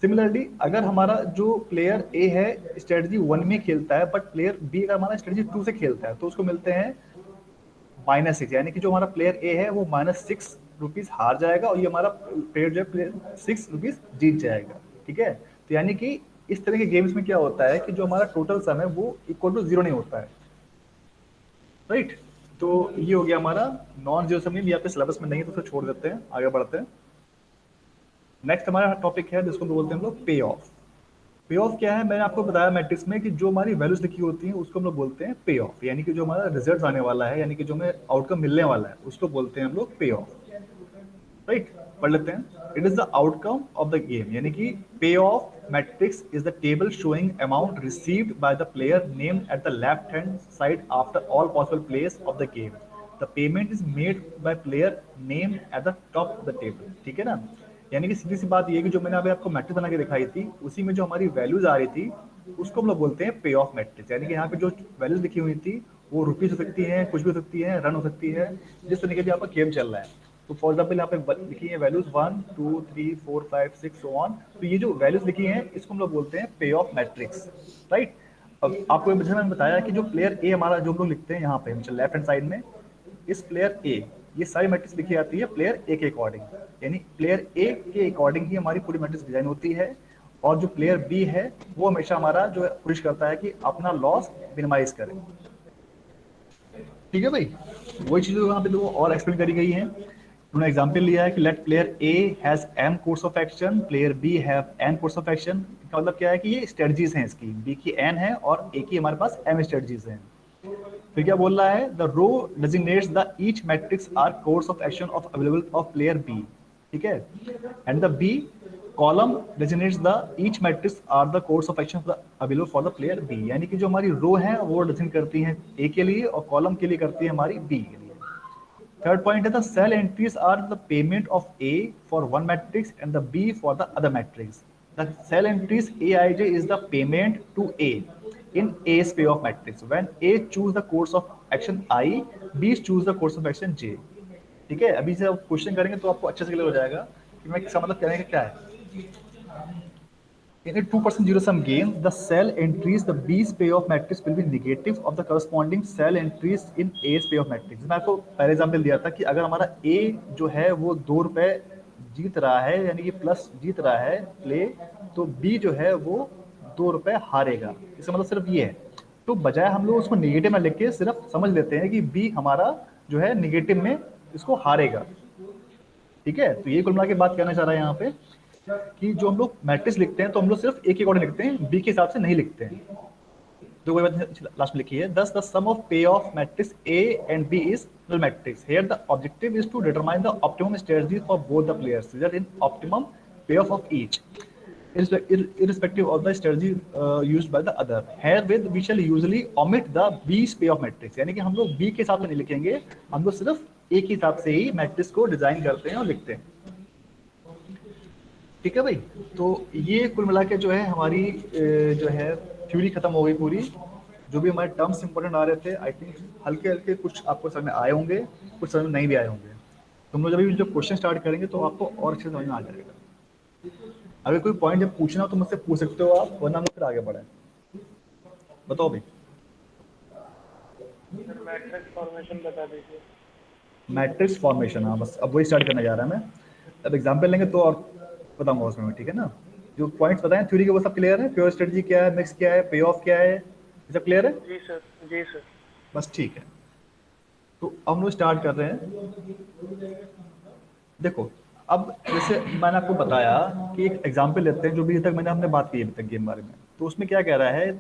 सिमिलरली अगर हमारा जो प्लेयर ए है स्ट्रेटजी 1 में खेलता है बट प्लेयर बी अगर हमारा स्ट्रेटजी 2 से खेलता है तो उसको मिलते हैं -6, यानी कि जो हमारा प्लेयर ए है वो -6 रुपीज हार जाएगा और ये हमारा प्लेयर जो है प्लेयर 6 रुपीज जीत जाएगा। ठीक है, तो यानी कि इस तरह के गेम्स में क्या होता है कि जो हमारा टोटल सम है वो इक्वल टू जीरो नहीं होता है। राइट, तो ये हो गया हमारा नॉन जीरो सम गेम, ये आपके सिलेबस में नहीं है तो फिर छोड़ देते हैं, आगे बढ़ते हैं। नेक्स्ट हमारा टॉपिक है जिसको बोलते हैं हम लोग पे ऑफ। पे ऑफ क्या है, मैंने आपको बताया मैट्रिक्स में कि जो हमारी वैल्यूज लिखी होती हैं उसको हम लोग बोलते हैं पे ऑफ, यानी कि जो हमारा रिजल्ट आने वाला है, यानी कि जो हमें आउटकम मिलने वाला है उसको बोलते हैं हम लोग पे ऑफ। राइट, पढ़ लेते हैं। It is the outcome of the game, यानी कि पे off matrix is the table showing amount received by the player named at the left hand side after all possible place of the game. The payment is made by player name at the top of the table. ठीक है ना, यानी कि सीधी सी बात ये है कि जो मैंने अभी आपको मैट्रिक्स बना के दिखाई थी उसी में जो हमारी वैल्यूज आ रही थी उसको हम लोग बोलते हैं पे ऑफ मैट्रिक्स, यानी कि यहाँ पे जो वैल्यूज लिखी हुई थी वो रुपीज हो सकती है, कुछ भी हो सकती है, रन हो सकती है, जिस तरीके से आपका गेम चल रहा है। तो फॉर एग्जाम्पल यहाँ पे लिखी है वैल्यूज 1 2 3 4 5 6 सो ऑन, तो ये जो वैल्यूज लिखी हैं इसको हम लोग बोलते हैं पे ऑफ मैट्रिक्स। राइट, अब आपको मैंने बताया कि जो प्लेयर ए हमारा जो हम लोग लिखते हैं यहाँ पे लेफ्ट हैंड साइड में, इस प्लेयर ए, ये सारी मैट्रिक्स लिखी जाती है प्लेयर ए के अकॉर्डिंग, यानी प्लेयर ए के अकॉर्डिंग ही हमारी पूरी मैट्रिक्स डिजाइन होती है, और जो प्लेयर बी है वो हमेशा हमारा जो कोशिश करता है कि अपना लॉस मिनिमाइज करे। ठीक है भाई, वही चीज़ यहाँ पे दो और एक्सप्लेन करी गई है। उन्होंने एग्जांपल लिया है कि let player A has M course of action, player B have N course of action. इसका मतलब क्या है कि ये स्ट्रेटजीज हैं, इसकी बी की एन है और ए की हमारे पास एम स्ट्रेटजीज हैं। फिर क्या बोल रहा है, the row designates the each matrix are course of action of available of player B. ठीक है, and the B column designates the each matrix are the course of action available for the player B, यानी कि जो हमारी रो है वो designate करती है ए के लिए और कॉलम के लिए करती है हमारी बी के लिए। थर्ड पॉइंट है the cell entries are the payment of A for one matrix and the B for the other matrix. The cell entries Aij is the payment to A in A's payoff matrix. When A choose the course of action I, B choose the course of action J. ठीक है, अभी से आप question करेंगे तो आपको अच्छे से क्लियर हो जाएगा कि मैं इसका मतलब कहने का क्या है। In a 2% zero sum game, the cell entries the B's payoff matrix will be negative of the corresponding cell entries in A's payoff matrix. मैं आपको पहले एग्जाम्पल दिया था कि अगर हमारा A जो है वो 2 रुपए जीत रहा है, यानी कि प्लस जीत रहा है प्ले, तो बी जो है वो 2 रुपए हारेगा। इसका मतलब सिर्फ ये है, तो बजाय हम लोग उसको नेगेटिव में लिख के सिर्फ समझ लेते हैं कि बी हमारा जो है नेगेटिव में इसको हारेगा। ठीक है, तो ये कुल मिला के बात कहना चाह रहा है यहाँ पे कि जो हम लोग मैट्रिक्स लिखते हैं तो हम लोग सिर्फ ए के अकॉर्डिंग लिखते हैं, बी के हिसाब से नहीं लिखते हैं। तो वही बात लास्ट में लिखी है, thus the sum of pay off matrix A and B is null matrix. Here the objective is to determine the optimum strategy for both the players, result in optimum payoff of each, irrespective of the strategy used by the other. Herewith we shall usually omit the B's payoff matrix, यानी कि हम लोग B के हिसाब से नहीं लिखेंगे, हम लोग सिर्फ A के हिसाब से ही मैट्रिक्स को डिजाइन करते हैं और लिखते हैं। ठीक है भाई, तो ये कुल मिला के जो है हमारी जो है थ्योरी खत्म हो गई पूरी। जो भी हमारे टर्म्स इंपॉर्टेंट आ रहे थे आई थिंक हल्के हल्के कुछ आपको समझ में आए होंगे, कुछ समझ में नहीं भी आए होंगे। तुम लोग जब भी जो क्वेश्चन स्टार्ट करेंगे तो आपको और अच्छे समझ में आ जाएगा। अगर कोई पॉइंट जब पूछना हो तो मुझसे पूछ सकते हो आप, वरना हम फिर आगे बढ़े। बताओ भाई। मैट्रिक्स फॉर्मेशन बता दीजिए। मैट्रिक्स फॉर्मेशन, हाँ बस अब वही स्टार्ट करने जा रहा है मैं। अब एग्जाम्पल लेंगे तो और बताऊंगा उसमें, ठीक है ना। जो पॉइंट्स बताएं थ्योरी के वो सब क्लियर है, प्योर स्ट्रेटजी क्या है, मिक्स क्या है, पे ऑफ क्या है, ये सब क्लियर है। जी सर। जी सर। बस ठीक है, तो अब हम लोग स्टार्ट कर रहे हैं। देखो, अब जैसे मैंने आपको बताया कि एक एग्जाम्पल लेते हैं, जो भी अभी तक हमने बात की है अभी तक गेम बारे में, तो उसमें क्या कह रहा है,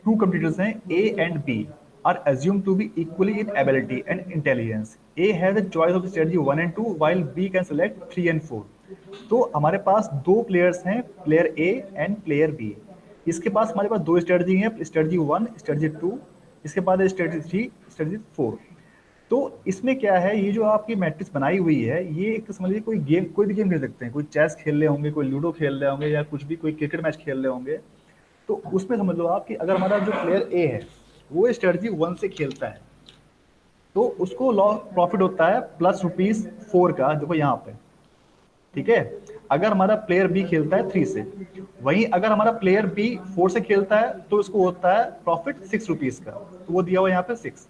टू कंप्यूटर्स हैं A and B are assumed to be equally in ability and intelligence. A has a choice of strategy 1 and 2 while B can select 3 and 4. तो हमारे पास दो प्लेयर्स हैं, player A and player B. इसके पास हमारे पास दो strategy हैं, strategy 1 strategy 2, इसके बाद स्ट्रेटजी 3 स्ट्रेटजी 4। तो इसमें क्या है, ये जो आपकी मैट्रिक्स बनाई हुई है, ये एक समझ लीजिए कोई गेम, कोई भी गेम खेल सकते हैं, कोई चेस खेल रहे होंगे, कोई लूडो खेल रहे होंगे, या कुछ भी कोई क्रिकेट मैच खेल रहे होंगे। तो उसमें समझ लो आप कि अगर हमारा जो प्लेयर ए है वो स्ट्रेटजी 1 से खेलता है, तो उसको लॉ प्रॉफिट होता है प्लस रुपीज 4 का, देखो यहाँ पे, ठीक है। अगर हमारा प्लेयर बी खेलता है 3 से, वहीं अगर हमारा प्लेयर बी 4 से खेलता है तो उसको होता है प्रॉफिट 6 रुपीज का, तो वो दिया हुआ यहाँ पे 6।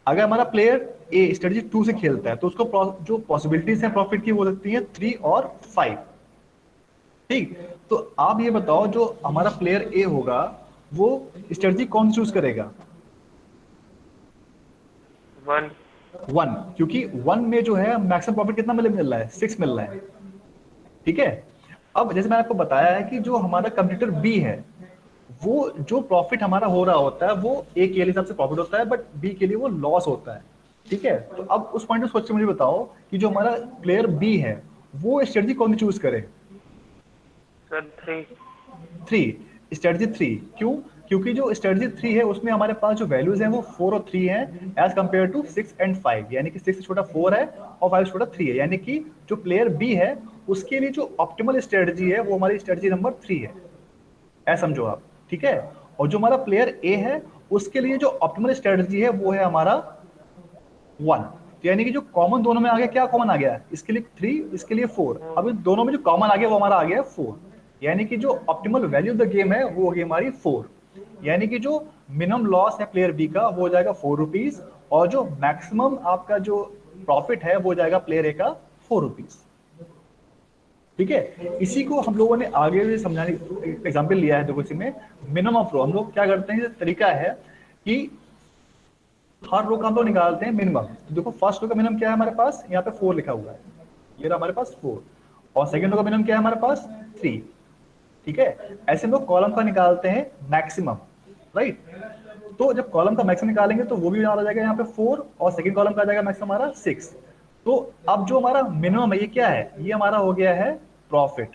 अगर हमारा प्लेयर ए स्ट्रेटजी 2 से खेलता है तो उसको जो पॉसिबिलिटीज है प्रॉफिट की वो लगती है 3 और 5। ठीक, तो आप ये बताओ जो हमारा प्लेयर ए होगा वो स्ट्रेटजी कौन चूज करेगा। 1। 1, क्योंकि 1 में जो है मैक्सिमम प्रॉफिट कितना मिल रहा है, 6 मिल रहा है, ठीक है। अब जैसे मैंने आपको बताया है कि जो हमारा कंप्यूटर बी है, वो जो प्रॉफिट हमारा हो रहा होता है वो ए के हिसाब से प्रॉफिट होता है, बट बी के लिए वो लॉस होता है, ठीक है। तो अब उस पॉइंट से सोच के मुझे बताओ कि जो हमारा प्लेयर बी है वो स्ट्रेटजी कौन सी चूज करे। सर 3। 3, स्ट्रेटजी 3, क्यों, क्योंकि जो स्ट्रेटजी 3 है उसमें हमारे पास जो वैल्यूज हैं वो 4 और 3 है, एज कंपेयर टू 6 एंड 5, यानी कि 6 से छोटा 4 है और 5 से छोटा 3 है, यानी कि जो प्लेयर बी है उसके लिए जो ऑप्टिमल स्ट्रेटजी है वो हमारी स्ट्रेटजी नंबर 3 है, ऐसा समझो आप, ठीक है। और जो हमारा प्लेयर ए है उसके लिए जो ऑप्टिमल स्ट्रेटजी है वो है हमारा 1। तो यानी कि जो कॉमन दोनों में आ गया, क्या कॉमन आ गया, इसके लिए 3 इसके लिए 4, अब इन दोनों में जो कॉमन आ गया वो हमारा आ गया 4, यानी कि जो optimal value of the game है वो होगी हमारी 4, यानी कि जो मिनिमम लॉस है प्लेयर बी का वो हो जाएगा 4 रुपीज, और जो मैक्सिमम आपका जो प्रॉफिट है वो हो जाएगा प्लेयर ए का 4 रुपीज, ठीक है। इसी को हम लोगों ने आगे भी समझाने एग्जाम्पल लिया है, देखो इसी में मिनिमम ऑफ रो हम लोग क्या करते हैं, ये तरीका है कि हर रो का हम लोग निकालते हैं मिनिमम। तो देखो फर्स्ट रो का मिनिमम क्या है हमारे पास, यहाँ पे 4 लिखा हुआ है, ये रहा हमारे पास 4, और सेकंड रो का मिनिमम क्या है हमारे पास 3, ठीक है। ऐसे हम लोग कॉलम का निकालते हैं मैक्सिमम, राइट। तो जब कॉलम का मैक्सिमम निकालेंगे तो वो भी आ जाएगा यहाँ पे 4, और सेकंड कॉलम का आ जाएगा मैक्सिमम हमारा 6। तो अब जो हमारा मिनिमम है ये क्या है, ये हमारा हो गया है प्रॉफिट,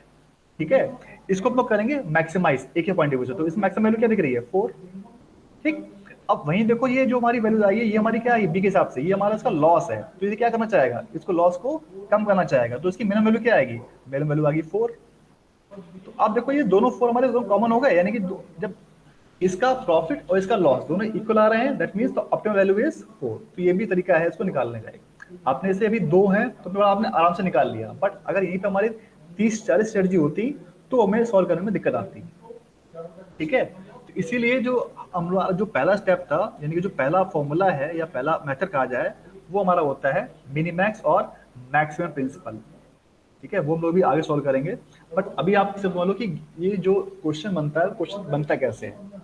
ठीक है। इसको हम लोग करेंगे मैक्सिमाइज, एक ही पॉइंट से, तो इस मैक्सिमम वैल्यू क्या दिख रही है 4, ठीक। अब वहीं देखो ये जो हमारी वैल्यूज आई है ये हमारी क्या है बी के हिसाब से, ये हमारा इसका लॉस है, तो ये क्या करना चाहेगा, इसको लॉस को कम करना चाहेगा, तो इसकी मिनिमम वैल्यू क्या आएगी, मिनिमम वैल्यू आ गई 4। तो आप देखो ये दोनों 4 हमारे दोनों कॉमन हो गए, यानी कि जब इसका प्रॉफिट और इसका लॉस दोनों इक्वल आ रहे हैं, that means the optimum value is 4। तो ये भी तरीका है इसको निकालने का एक। आपने इसे अभी 2 है तो आपने आराम से निकाल लिया, बट अगर यहीं पे हमारी 30-40 स्ट्रेटजी होती तो हमें सॉल्व करने में दिक्कत आती, ठीक है। तो इसीलिए जो हम लोग जो पहला स्टेप था, यानी कि जो पहला फॉर्मूला है या पहला मेथड कहा जाए, वो हमारा होता है मिनीमैक्स और मैक्सिमम प्रिंसिपल, ठीक है। वो हम लोग भी आगे सॉल्व करेंगे, बट अभी आप सिर्फ बोलो कि ये जो क्वेश्चन बनता है, क्वेश्चन बनता कैसे है,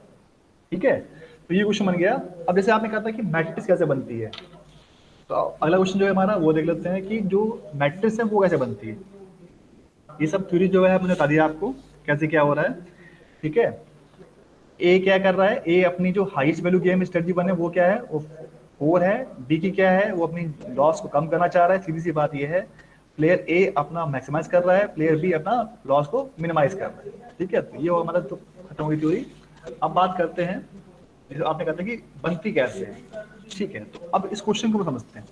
ठीक है। तो ये क्वेश्चन बन गया। अब जैसे आपने कहा था कि मैट्रिक्स कैसे बनती है, तो अगला क्वेश्चन जो है हमारा वो देख लेते हैं कि जो मैट्रिक्स है वो कैसे बनती है। ये सब थ्योरी जो है मैंने बता दिया आपको कैसे क्या हो रहा है, ठीक है। ए क्या कर रहा है, ए अपनी जो हाईएस्ट वैल्यू गेम स्ट्रेटजी बने वो क्या है, वो 4 है। बी की क्या है, वो अपनी लॉस को कम करना चाह रहा है, सीधी सी बात ये है। प्लेयर ए अपना मैक्सिमाइज कर रहा है, प्लेयर बी अपना लॉस को मिनिमाइज कर रहा है, ठीक है। तो ये हमारा तो खत्म होगी थ्योरी। अब बात करते हैं, जैसे आपने कहा था कि बनती कैसे है, ठीक है। तो अब इस क्वेश्चन को समझते हैं।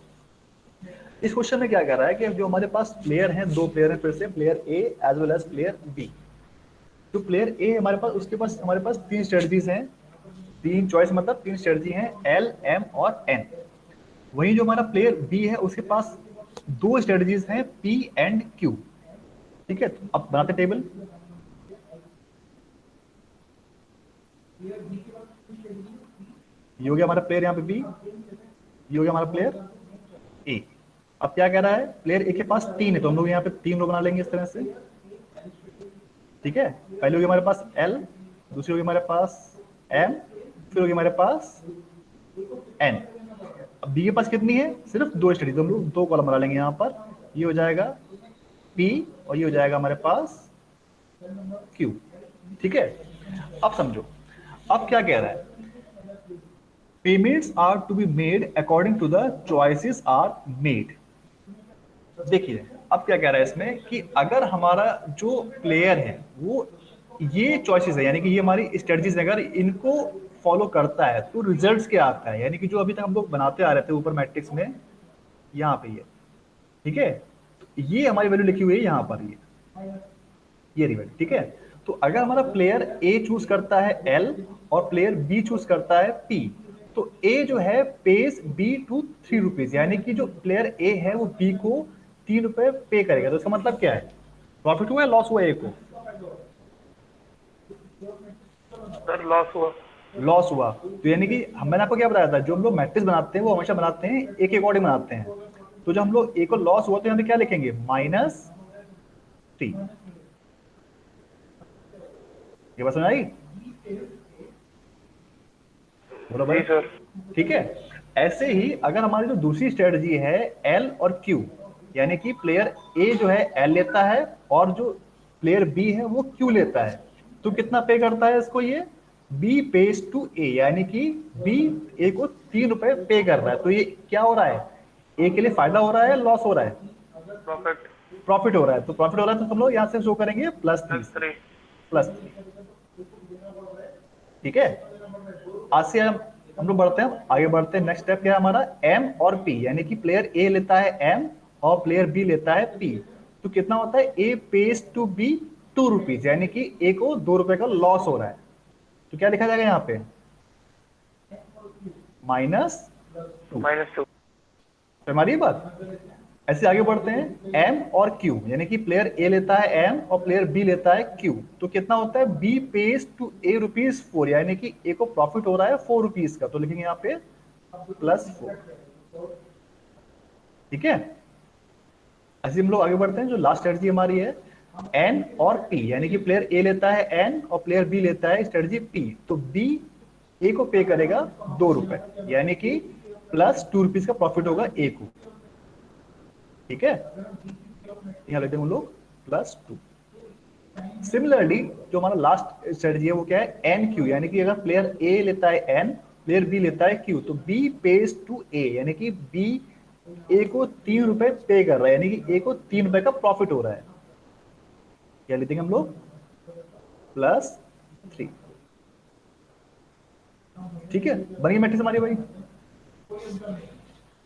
इस क्वेश्चन में क्या कर रहा है कि जो हमारे पास प्लेयर हैं, दो प्लेयर हैं, फिर से player A as well as player B. तो प्लेयर ए हमारे पास, उसके पास हमारे पास 3 स्ट्रेटजीज हैं, 3 चॉइस मतलब 3 स्ट्रेटजी हैं, एल एम और एन। वहीं जो हमारा प्लेयर बी है उसके पास 2 स्ट्रेटजीज हैं, पी एंड क्यू, ठीक है। तो अब बनाते टेबल। ये हो गया हमारा प्लेयर यहाँ पे बी, ये हो गया हमारा प्लेयर ए। अब क्या कह रहा है, प्लेयर ए के पास 3 है, तो हम लोग यहाँ पे 3 रो बना लेंगे इस तरह से, ठीक है। पहले होगी हमारे पास एल, दूसरी होगी हमारे पास एम, फिर होगी हमारे पास एन। अब बी के पास कितनी है, सिर्फ 2 स्टडी, तो हम लोग 2 कॉलम बना लेंगे यहाँ पर। ये हो जाएगा पी और ये हो जाएगा हमारे पास क्यू, ठीक है। अब समझो, अब क्या कह रहा है, payments are to be made according to the choices are made. देखिए अब क्या कह रहा है इसमें कि अगर हमारा जो प्लेयर है वो ये चॉइसेस है, यानी कि ये हमारी स्ट्रेटजीज है, अगर इनको फॉलो करता है तो रिजल्ट्स क्या आता है, यानी कि जो अभी तक हम लोग बनाते आ रहे थे ऊपर मैट्रिक्स में, यहाँ पे ये, ठीक है। तो ये हमारी वैल्यू लिखी हुई है यहाँ पर, ये रही वैल्यू, ठीक है। तो अगर हमारा प्लेयर ए चूज करता है एल और प्लेयर बी चूज करता है पी, तो ए जो है पेज बी टू 3 रुपीज, यानी कि जो प्लेयर ए है वो बी को 3 रुपए पे करेगा। तो इसका मतलब क्या है, प्रॉफिट हुआ या लॉस हुआ ए को, सर लॉस हुआ। लॉस हुआ। तो यानी कि मैंने आपको क्या बताया था, जो हम लोग मैट्रिक्स बनाते हैं वो हमेशा बनाते हैं ए के अकॉर्डिंग बनाते हैं। तो जब हम लोग ए को लॉस हुआ तो यहाँ पे क्या लिखेंगे, -3। ये बात समझ आई, बोलो भाई। जी सर। ठीक है। ऐसे ही अगर हमारी जो दूसरी स्ट्रेटजी है एल और क्यू, यानी कि प्लेयर ए जो है एल लेता है और जो प्लेयर बी है वो क्यू लेता है, तो कितना पे करता है इसको, ये बी पेज टू ए, यानी कि बी ए को 3 रुपए पे कर रहा है। तो ये क्या हो रहा है, ए के लिए फायदा हो रहा है, लॉस हो रहा है, प्रॉफिट। प्रॉफिट हो रहा है। तो प्रॉफिट हो रहा है तो हम लोग यहाँ से शो करेंगे +3, +3। +3, ठीक है। आज से हम लोग बढ़ते हैं आगे, बढ़ते हैं। नेक्स्ट स्टेप क्या है हमारा, एम और पी, यानी कि प्लेयर ए लेता है एम और प्लेयर बी लेता है पी। तो कितना होता है, ए पेज टू बी 2 रुपीज, यानी कि ए को 2 रुपए का लॉस हो रहा है। तो क्या लिखा जाएगा यहाँ पे, -2। -2। हमारी बात। ऐसे आगे बढ़ते हैं, एम और क्यू, यानी कि प्लेयर ए लेता है एम और प्लेयर बी लेता है क्यू। तो कितना होता है, बी पेज टू ए ₹4, यानी कि ए को प्रॉफिट हो रहा है 4 रुपीज का। तो लिखेंगे यहाँ पे +4, ठीक है। ऐसे हम लोग आगे बढ़ते हैं, जो लास्ट स्ट्रेटजी हमारी है एन और पी, यानी कि प्लेयर ए लेता है एन और प्लेयर बी लेता है स्ट्रेटजी पी। तो बी ए को पे करेगा 2 रुपए, यानी कि +2 रुपीज का प्रॉफिट होगा ए को, ठीक है। यहाँ लेते हैं हम लोग +2। सिमिलरली जो हमारा लास्ट स्ट्रेटजी है वो क्या है, एन क्यू, यानी कि अगर प्लेयर ए लेता है एन, प्लेयर बी लेता है क्यू, तो बी पेज टू ए, यानी कि बी ए को 3 रुपए पे कर रहा है, यानी कि ए को 3 रुपए का प्रॉफिट हो रहा है। क्या लेते हैं हम लोग, +3, ठीक है। बनी मैट्रिक्स हमारी भाई,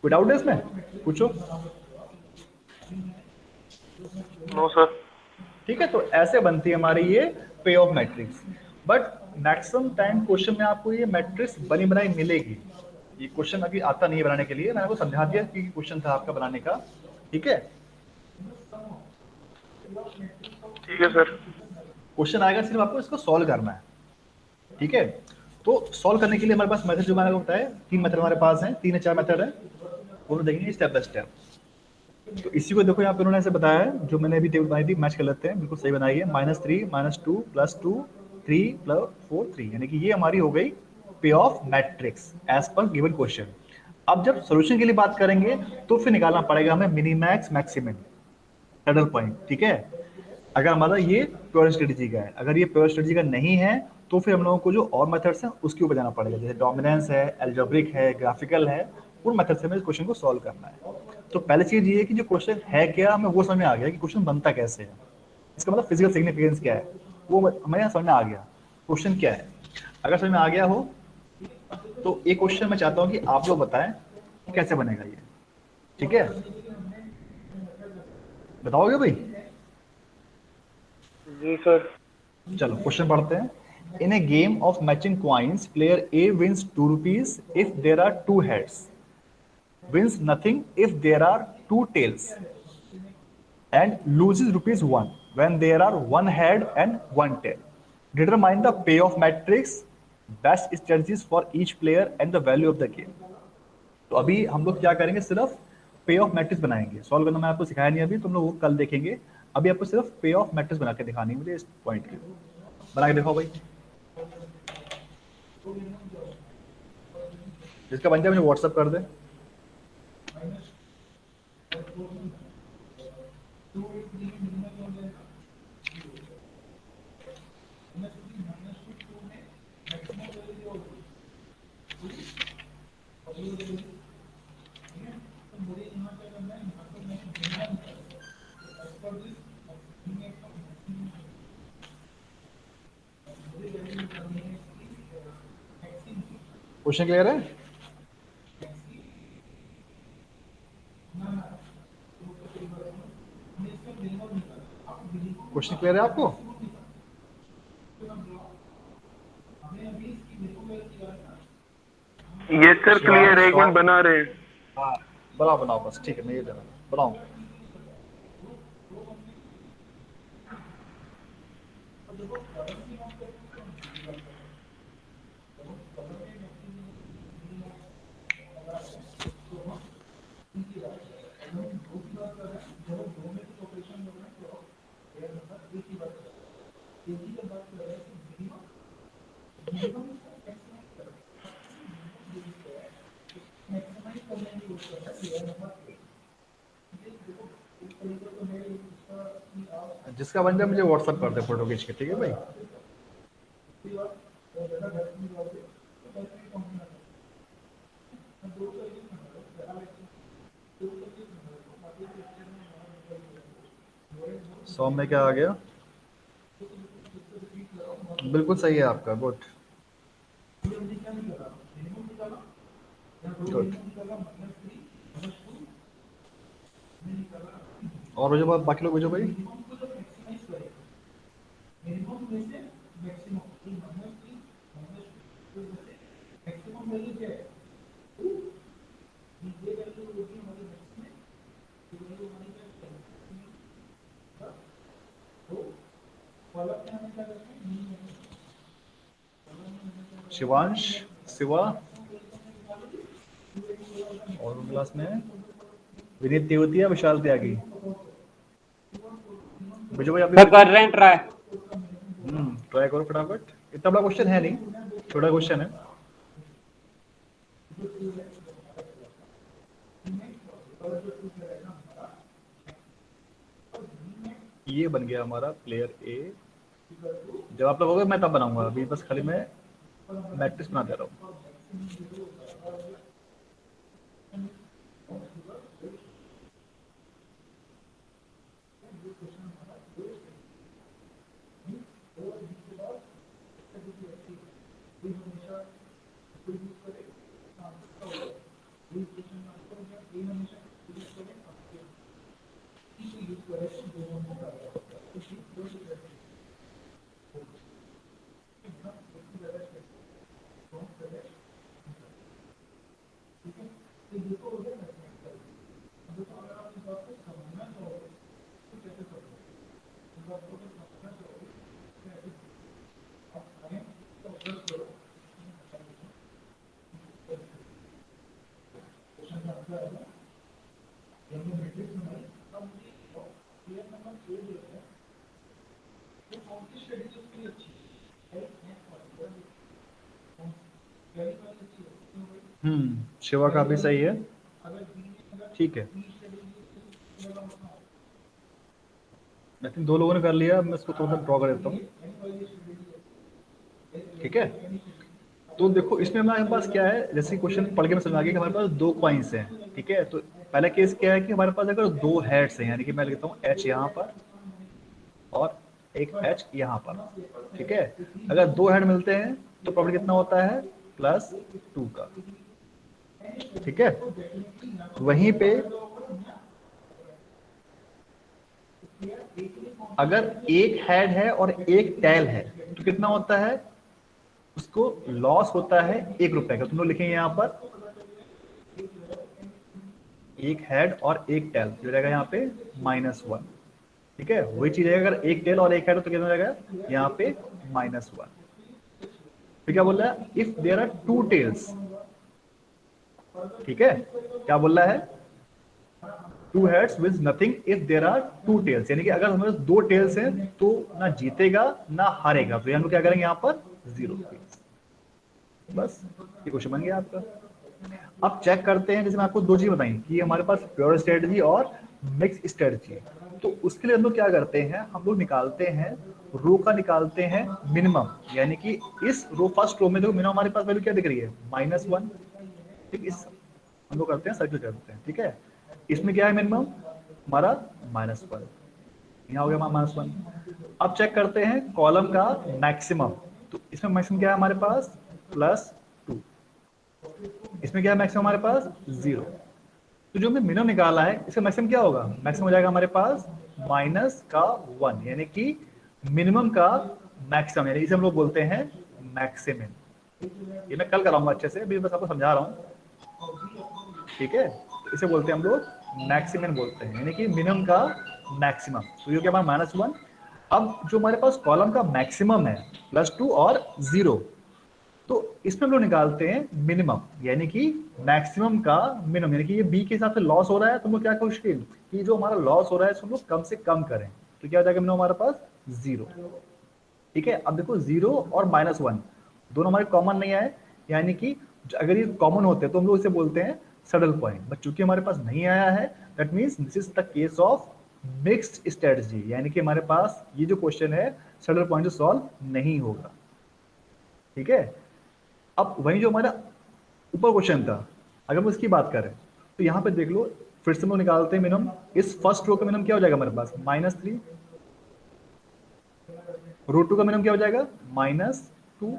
कोई डाउट है इसमें, पूछो। No sir. ठीक है। तो ऐसे बनती है हमारी ये pay off matrix. But maximum time question में आपको ये मैट्रिक्स बनी बनाई मिलेगी। ये क्वेश्चन अभी आता नहीं है बनाने के लिए, मैंने आपको समझा दिया कि क्वेश्चन था आपका बनाने का, ठीक है। ठीक है सर। क्वेश्चन आएगा, सिर्फ आपको इसको सॉल्व करना है, ठीक है। तो सॉल्व करने के लिए हमारे पास मेथड, जो मैंने आपको बताया 3 मेथड हमारे पास हैं, 3 या 4 मेथड है, वो देखेंगे स्टेप बाय स्टेप। तो इसी को देखो यहाँ पे उन्होंने ऐसे बताया है, जो मैंने अभी टेबल बनाई थी, मैच कर लेते हैं, बिल्कुल सही बनाई है। -3, -2, +2, 3, +4, 3, यानी कि ये हमारी हो गई pay off matrix as per given question. अब जब सोल्यूशन के लिए बात करेंगे तो फिर निकालना पड़ेगा हमें मिनिमैक्स मैक्सिमम सैडल पॉइंट, ठीक है। अगर हमारा ये प्योर स्ट्रेटजी का है, अगर ये प्योर स्ट्रेटजी का नहीं है तो फिर हम लोगों को जो और मेथड्स हैं उसके ऊपर जाना पड़ेगा, जैसे डोमिनेंस है, एल्जेब्रिक है, ग्राफिकल है, उन मेथड से हमें इस क्वेश्चन को सॉल्व करना है। तो पहली चीज ये है कि जो क्वेश्चन है क्या, हमें वो समझ में आ गया कि क्वेश्चन बनता कैसे है, इसका मतलब फिजिकल सिग्निफिकेंस क्या है, वो हमें यहाँ समझ में आ गया, क्वेश्चन क्या है। अगर समझ में आ गया हो तो एक क्वेश्चन मैं चाहता हूँ कि आप लोग बताएं कि कैसे बनेगा ये, ठीक है। बताओगे भाई? जी सर। चलो क्वेश्चन पढ़ते हैं। In a game of matching coins, player A wins 2 rupees if there are 2 heads, wins nothing if there are 2 tails, and loses ₹1 when there are 1 head and 1 tail. Determine the payoff matrix, best strategies for each player and the value of the game. तो अभी हम लोग क्या करेंगे, सिर्फ पे off matrix बनाएंगे। Solve करना मैं आपको सिखाया नहीं अभी, तुम लोग वो कल देखेंगे। अभी आपको सिर्फ पे ऑफ मैट्रिक्स बना के दिखानी है मुझे इस पॉइंट की। बना के दिखाओ भाई, जिसका बन जाए मुझे व्हाट्सअप कर दे। क्वेश्चन क्लियर है? क्वेश्चन क्लियर है आपको? ये सर क्लियर है, एक मिनट शिवांश, बना रहे हैं। हाँ बनाओ बनाओ बस, ठीक है मैं ये दे रहा हूँ, बनाओ। जिसका बन जाए मुझे व्हाट्सअप कर दे फोटो खींच के, ठीक है भाई? सौ में क्या आ गया? बिल्कुल सही है आपका, गुड गुड। और भेजो बाकी लोग भेजो भाई। शिवांश, शिवा और क्लास में विनीत तेवतिया, विशाल त्यागी, भेजो भाई आप भी। कर रहे हैं ट्राई। ट्राई करो फटाफट, इतना बड़ा क्वेश्चन है नहीं, छोटा क्वेश्चन है। ये बन गया हमारा प्लेयर ए। जब आप लोग हो गए मैं तब बनाऊंगा, अभी बस खाली मैं मैट्रिक्स बना दे रहा हूँ। शिवा का भी सही है, ठीक है। आई थिंक दो लोगों ने कर लिया, मैं इसको थोड़ा सा ड्रॉ कर देता हूँ, ठीक है। तो देखो इसमें हमारे पास क्या है, जैसे क्वेश्चन पढ़ के मैं समझ आ गया कि हमारे पास दो कॉइन्स हैं, ठीक है। तो पहला केस क्या है कि हमारे पास अगर दो हेड्स हैं, यानी कि मैं लिखता हूँ एच यहाँ पर और एक एच यहाँ पर, ठीक है। अगर दो हेड मिलते हैं तो प्रॉफिट कितना होता है, +2 का, ठीक है। वहीं पे अगर एक हेड है और एक टेल है तो कितना होता है, उसको लॉस होता है ₹1 का। तुम लोग लिखेंगे यहाँ पर एक हेड और एक टेल जो रहेगा यहाँ पे -1, ठीक है। वही चीज है, अगर एक टेल और एक हेड तो कितना हो जाएगा यहाँ पे -1। फिर क्या बोल रहा है, इफ देयर आर 2 टेल्स, ठीक है। क्या बोल रहा है, two heads wins nothing if there are two tails, यानी कि अगर हमारे पास दो टेल्स हैं तो ना जीतेगा ना हारेगा, तो हम लोग क्या करेंगे यहाँ पर 0। बस ये क्वेश्चन बन गया आपका। अब चेक करते हैं, जैसे मैं आपको दो चीज बताई कि हमारे पास प्योर स्ट्रेटजी और मिक्स स्ट्रेटजी है, तो उसके लिए हम लोग क्या करते हैं, हम लोग निकालते हैं रो का, निकालते हैं मिनिमम, यानी कि इस रो फर्स्ट रो में देखो मिनिमम हमारे पास वैल्यू क्या दिख रही है -1, ठीक, इस हम लोग करते हैं सर्किल करते हैं, ठीक है। इसमें क्या है मिनिमम हमारा -1, यहाँ हो गया -1। अब चेक करते हैं कॉलम का मैक्सिमम, तो इसमें मैक्सिमम क्या है हमारे पास +2, इसमें क्या है मैक्सिमम हमारे पास 0। तो जो हमने मिनिमम निकाला है इसका मैक्सिमम क्या होगा, मैक्सिमम हो जाएगा हमारे पास -1, यानी कि मिनिमम का मैक्सिमम, यानी इसे हम लोग बोलते हैं मैक्सिमम। ये मैं कल कराऊंगा अच्छे से, अभी बस आपको समझा रहा हूँ, ठीक है। तो इसे बोलते हैं हम लोग मैक्सिमम बोलते हैं, यानी कि मिनिमम का मैक्सिमम। तो ये क्या हमारा -1। अब जो हमारे पास कॉलम का मैक्सिमम है +2 और 0, तो इसमें हम लोग निकालते हैं मिनिमम, यानी कि मैक्सिमम का मिनिमम, यानी कि ये बी के हिसाब से लॉस हो रहा है, तो हम लोग क्या कोशिश करें कि जो हमारा लॉस हो रहा है इसको हम लोग कम से कम करें, तो क्या हो जाएगा मिनिमम हमारे पास 0, ठीक है। अब देखो 0 और -1 दोनों हमारे कॉमन नहीं आए, यानी कि अगर ये कॉमन होते हैं तो हम लोग इसे बोलते हैं सैडल पॉइंट, बट चूंकि हमारे पास नहीं आया है that means this is the case of mixed strategy, यानी कि हमारे पास ये जो क्वेश्चन है सैडल पॉइंट से सॉल्व नहीं होगा, ठीक है। अब वही जो हमारा ऊपर क्वेश्चन था, अगर हम उसकी बात करें तो यहाँ पे देख लो, फिर से हम लोग निकालते हैं मिनिमम। इस फर्स्ट रो का मिनिमम क्या हो जाएगा हमारे पास -3, रो 2 का मिनिमम क्या हो जाएगा -2,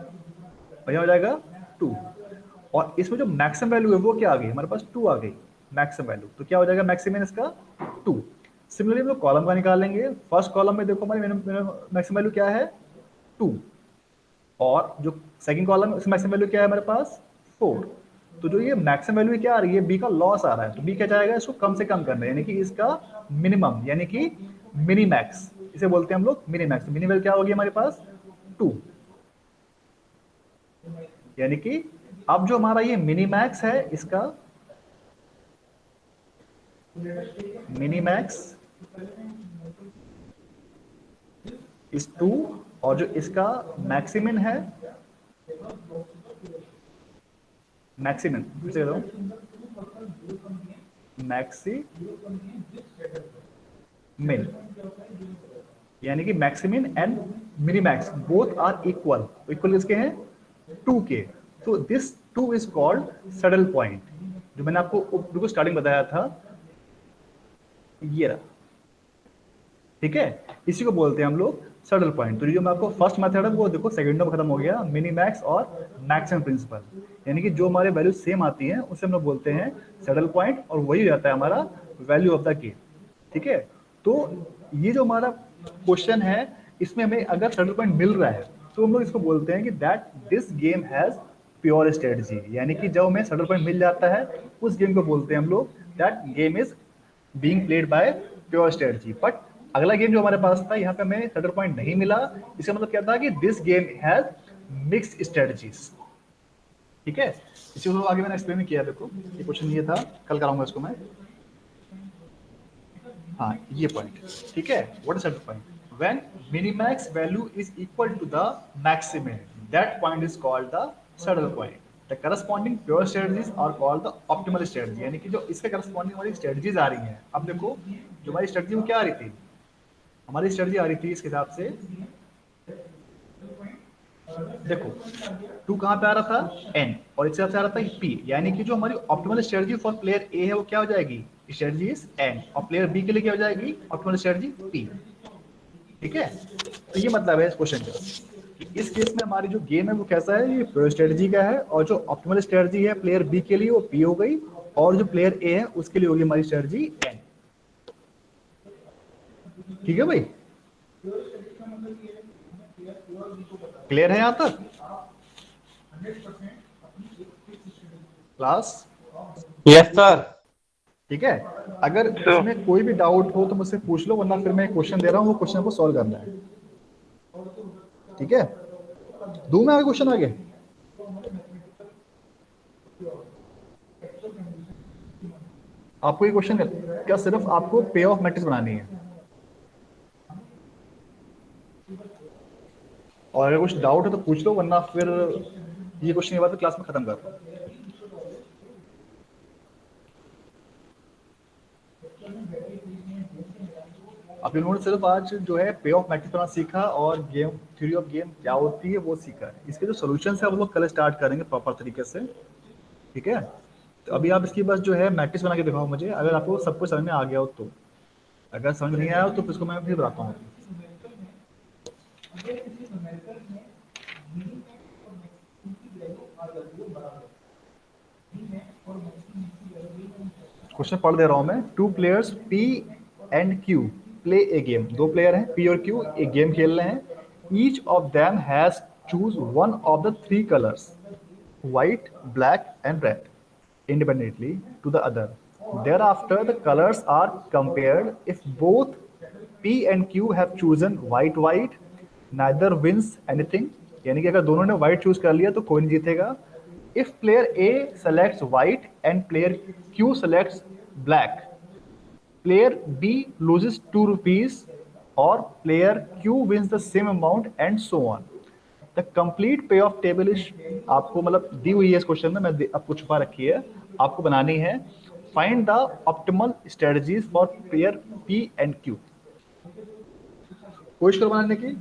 भैया हो जाएगा 2, और इसमें जो मैक्सिमम वैल्यू है वो क्या आ गई हमारे पास 2 आ गई मैक्सिमम वैल्यू, तो क्या हो जाएगा मैक्सिमम इसका 2। सिमिलरली हम लोग कॉलम का निकालेंगे, फर्स्ट कॉलम में देखो हमारी मैक्सिमम वैल्यू क्या है 2, और जो सेकंड कॉलम इसमें मैक्सिमम वैल्यू क्या है हमारे पास 4। तो जो ये मैक्सिमम वैल्यू क्या आ रही है, बी का लॉस आ रहा है, तो बी क्या जाएगा इसको कम से कम करना है, यानी कि इसका मिनिमम, यानी कि मिनी मैक्स, इसे बोलते हैं हम लोग मिनी मैक्स। मिनी वैल्यू क्या होगी हमारे पास 2, यानी कि अब जो हमारा ये मिनी मैक्स है इसका मिनी मैक्स इस 2, और जो इसका मैक्सिमम है मैक्सिमम फिर से मैक्सिमिन, यानी कि maximin and mini max both are equal, equal किसके हैं 2 के, तो this 2 is called saddle point, जो मैंने आपको बिल्कुल स्टार्टिंग बताया था ये रहा, ठीक है। इसी को बोलते हैं हम लोग सैडल पॉइंट। तो जो मैं आपको फर्स्ट मेथड है वो देखो सेकंड में खत्म हो गया, मिनी मैक्स और मैक्सिमम प्रिंसिपल, यानी कि जो हमारे वैल्यू सेम आती हैं उसे हम लोग बोलते हैं सैडल पॉइंट, और वही हो जाता है हमारा वैल्यू ऑफ द गेम, ठीक है। तो ये जो हमारा क्वेश्चन है इसमें हमें अगर सैडल पॉइंट मिल रहा है तो हम लोग इसको बोलते हैं कि that this game has pure strategy, यानी कि जब हमें सैडल पॉइंट मिल जाता है उस गेम को बोलते हैं हम लोग that game is being played by pure strategy. But अगला गेम जो हमारे पास था यहाँ पे हमें सैडल पॉइंट नहीं मिला, इसका मतलब क्या था कि this game has mixed strategies, ठीक है। इसी को आगे मैंने एक्सप्लेन किया, देखो ये क्वेश्चन ये था, कल कराऊंगा इसको मैं, हाँ ये पॉइंट, ठीक है। What is saddle point, when minimax value is equal to the maximum, that point is called the saddle point. The corresponding pure strategies are called the optimal strategy, यानी कि जो इसके करस्पॉन्डिंग हमारी स्ट्रेटजीज आ रही हैं, अब देखो जो हमारी स्ट्रेटजी वो क्या आ रही थी, हमारी स्ट्रेटजी आ रही थी इसके हिसाब से, देखो 2 कहाँ पे आ रहा था n, और इसके हिसाब से आ रहा था p, यानी कि जो हमारी optimal strategy for player a है वो क्या हो जाएगी, स्ट्रेटजी इज n, और प्लेयर b के लिए क्या हो जाएगी ऑप्टिमल स्ट्रेटजी p, ठीक है। तो ये मतलब है इस क्वेश्चन का, इस केस में हमारी जो गेम है वो कैसा है, ये प्योर स्ट्रेटजी का है, और जो ऑप्टिमल स्ट्रेटजी है प्लेयर बी के लिए वो p हो गई, और जो प्लेयर ए है उसके लिए होगी हमारी स्ट्रेटजी n, ठीक है भाई, क्लियर है यहाँ तक क्लास? Yes sir. ठीक है, अगर इसमें कोई भी डाउट हो तो मुझसे पूछ लो, वरना फिर मैं क्वेश्चन दे रहा हूँ, वो क्वेश्चन को सॉल्व करना है, ठीक है। दूं मैं आगे क्वेश्चन आगे, आपको ये क्वेश्चन क्या सिर्फ आपको पे ऑफ मैट्रिक्स बनानी है? और अगर कुछ डाउट है तो पूछ लो, वरना फिर ये क्वेश्चन के बाद क्लास में खत्म कर दो। आप लोगों ने सिर्फ आज जो है पे ऑफ मैट्रिक्स बनाना सीखा और गेम थ्योरी ऑफ गेम क्या होती है वो सीखा है। इसके जो सोल्यूशन है वो लोग कल स्टार्ट करेंगे प्रॉपर तरीके से, ठीक है? तो अभी आप इसकी बस जो है मैट्रिक्स बना के दिखाओ मुझे, अगर आपको सब कुछ समझ में आ गया हो तो। अगर समझ नहीं आया हो तो फिर इसको मैं फिर बताता हूँ। क्वेश्चन पढ़ दे रहा हूं मैं। Two players P and Q play A game. दो प्लेयर हैं पी और क्यू, एक गेम खेल रहे हैं। Each of them has choose one of the three colours white, black, and red independently to the other. Thereafter, the colors are compared. If both P and Q have chosen white, neither wins anything. यानी कि अगर दोनों ने white choose कर लिया तो कोई नहीं जीतेगा. If player A selects white and player Q selects black, player B loses 2 rupees or player Q wins the same amount and so on. The complete पे ऑफ टेबल इज, आपको मतलब दी हुई है इस क्वेश्चन में, मैं आपको छुपा रखी है, आपको बनानी है। Find the optimal strategies for pair P and Q. कोशिश करो बनाने की।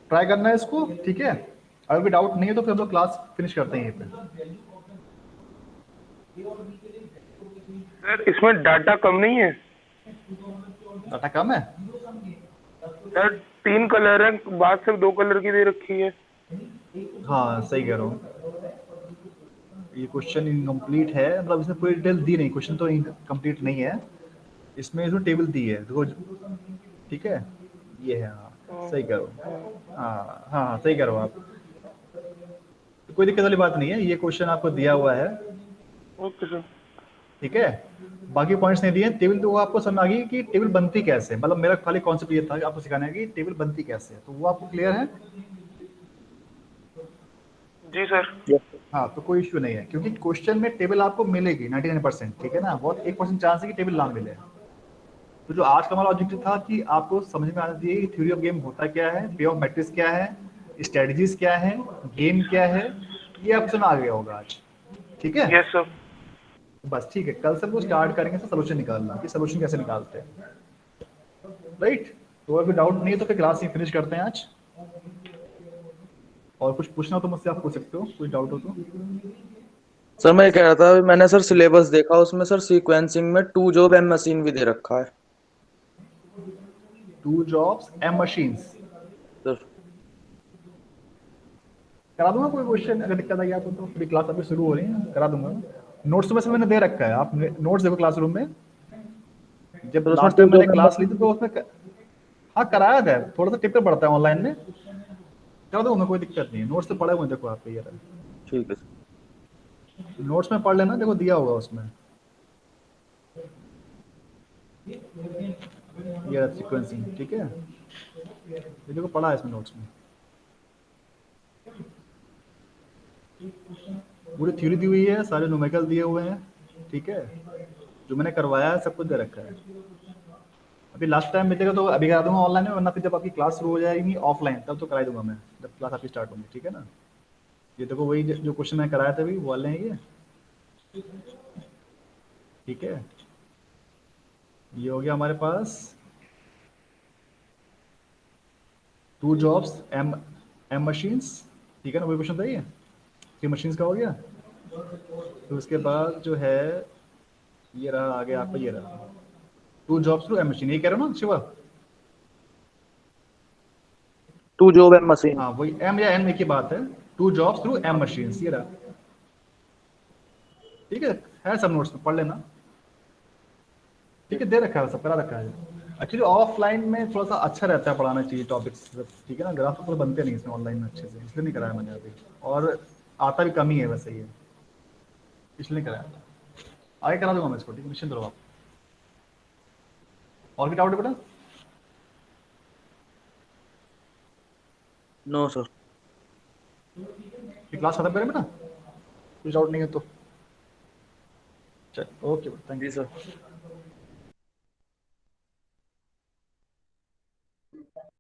ट्राई करना है इसको, ठीक है? अगर कोई डाउट नहीं है तो फिर हम लोग क्लास फिनिश करते हैं यहीं पे। सर इसमें डाटा कम नहीं है? डाटा कम है? सर 3 कलर है, बाद सिर्फ 2 कलर की दे रखी है। हाँ सही कह रहा हूँ, ये क्वेश्चन इनकम्प्लीट है, मतलब इसमें पूरी डिटेल दी नहीं, क्वेश्चन तो इनकम्प्लीट नहीं है, इसमें टेबल दी है देखो, ठीक है? ये है, हाँ सही करो, हाँ हाँ हाँ सही करो आप, तो कोई दिक्कत वाली बात नहीं है, ये क्वेश्चन आपको दिया हुआ है, ओके सर। ठीक है? बाकी पॉइंट्स नहीं दिए। टेबल तो वो आपको समझ आ गई कि टेबल बनती कैसे, मतलब मेरा खाली कॉन्सेप्ट ये था कि आपको सिखाना है कि टेबल बनती कैसे है, तो वो आपको क्लियर है? जी सर। हाँ तो कोई इश्यू नहीं है, क्योंकि क्वेश्चन में टेबल आपको मिलेगी 99%, ठीक है ना? बहुत 1% चांस है कि टेबल ना मिले। तो जो आज का हमारा ऑब्जेक्टिव था कि आपको समझ में आना चाहिए कि थ्योरी ऑफ गेम होता क्या है, पे ऑफ मैट्रिक्स क्या है, स्ट्रेटजीज क्या है, गेम क्या है, ये आपको समझ आ गया होगा आज, ठीक है? Yes sir. बस ठीक है, कल से वो स्टार्ट करेंगे तो सोल्यूशन निकालना कि सोल्यूशन कैसे निकालते हैं, राइट? तो अगर कोई डाउट नहीं है तो फिर क्लास ही फिनिश करते हैं आज। और कुछ पूछना हो तो मुझसे आप पूछ सकते हो, कुछ डाउट हो तो। सर मैं ये कह रहा था, मैंने सर सिलेबस देखा, उसमें सर सीक्वेंसिंग में 2 जॉब एम मशीन भी दे रखा है। 2 जॉब्स एम मशीन्स सर करा दूंगा, कोई क्वेश्चन अगर दिक्कत आई आपको तो, फिर क्लास अभी शुरू हो रही है, करा दूंगा। नोट्स में से मैंने दे रखा है, आप नोट्स देखो क्लासरूम में, जब उसमें लास्ट 2 टाइम मैंने जॉब एम क्लास ली मशीन। थी तो उसमें हाँ कराया था, थोड़ा सा टिप पड़ता है ऑनलाइन में, करा दूंगा, कोई दिक्कत नहीं है। नोट्स तो पढ़े हुए हैं, देखो आपके ये ठीक है सर। नोट्स में पढ़ लेना, देखो दिया होगा उसमें, ये सीक्वेंसिंग, ठीक है? ये देखो पढ़ा है इसमें नोट्स में, पूरी थ्योरी दी हुई है, सारे न्यूमेरिकल दिए हुए हैं, ठीक है? जो मैंने करवाया है सब कुछ दे रखा है। अभी लास्ट टाइम मिलेगा तो अभी करा दूंगा ऑनलाइन में, वरना फिर जब आपकी क्लास शुरू हो जाएगी ऑफलाइन तब तो कराई दूंगा मैं, जब क्लास आपकी स्टार्ट होगी, ठीक है ना? ये देखो वही जो क्वेश्चन मैं कराया था अभी वो वाले हैं ये, ठीक है? ये हो गया हमारे पास 2 जॉब्स एम एम मशीन्स, ठीक है ना? वही क्वेश्चन था ये, 3 मशीन्स का हो गया। तो उसके बाद जो है ये रहा आगे आपका, ये रहा 2 जॉब्स थ्रू एम मशीन, ये कह रहे हो ना शिवा? 2 job M machine. हाँ वही, एम या एन एक ही बात है। 2 जॉब्स थ्रू एम मशीन्स, ये रहा, ठीक है सब नोट्स में पढ़ लेना, ठीक है? दे रखा है, सब करा रखा है। एक्चुअली ऑफलाइन में थोड़ा सा अच्छा रहता है, पढ़ाना चाहिए टॉपिक्स, ठीक है ना? ग्राफ तो बनते नहीं इसमें ऑनलाइन में अच्छे से, इसलिए नहीं कराया मैंने अभी, और आता भी कम ही है वैसे ये, इसलिए कराया था। आगे करा दूंगा मैं इसको, ठीक है? निश्चिंत रहो आप। और भी डाउट है बेटा? No sir. ये क्लास खत्म करें बेटा? कुछ डाउट नहीं है तो चल, ओके थैंक जी यू। सर।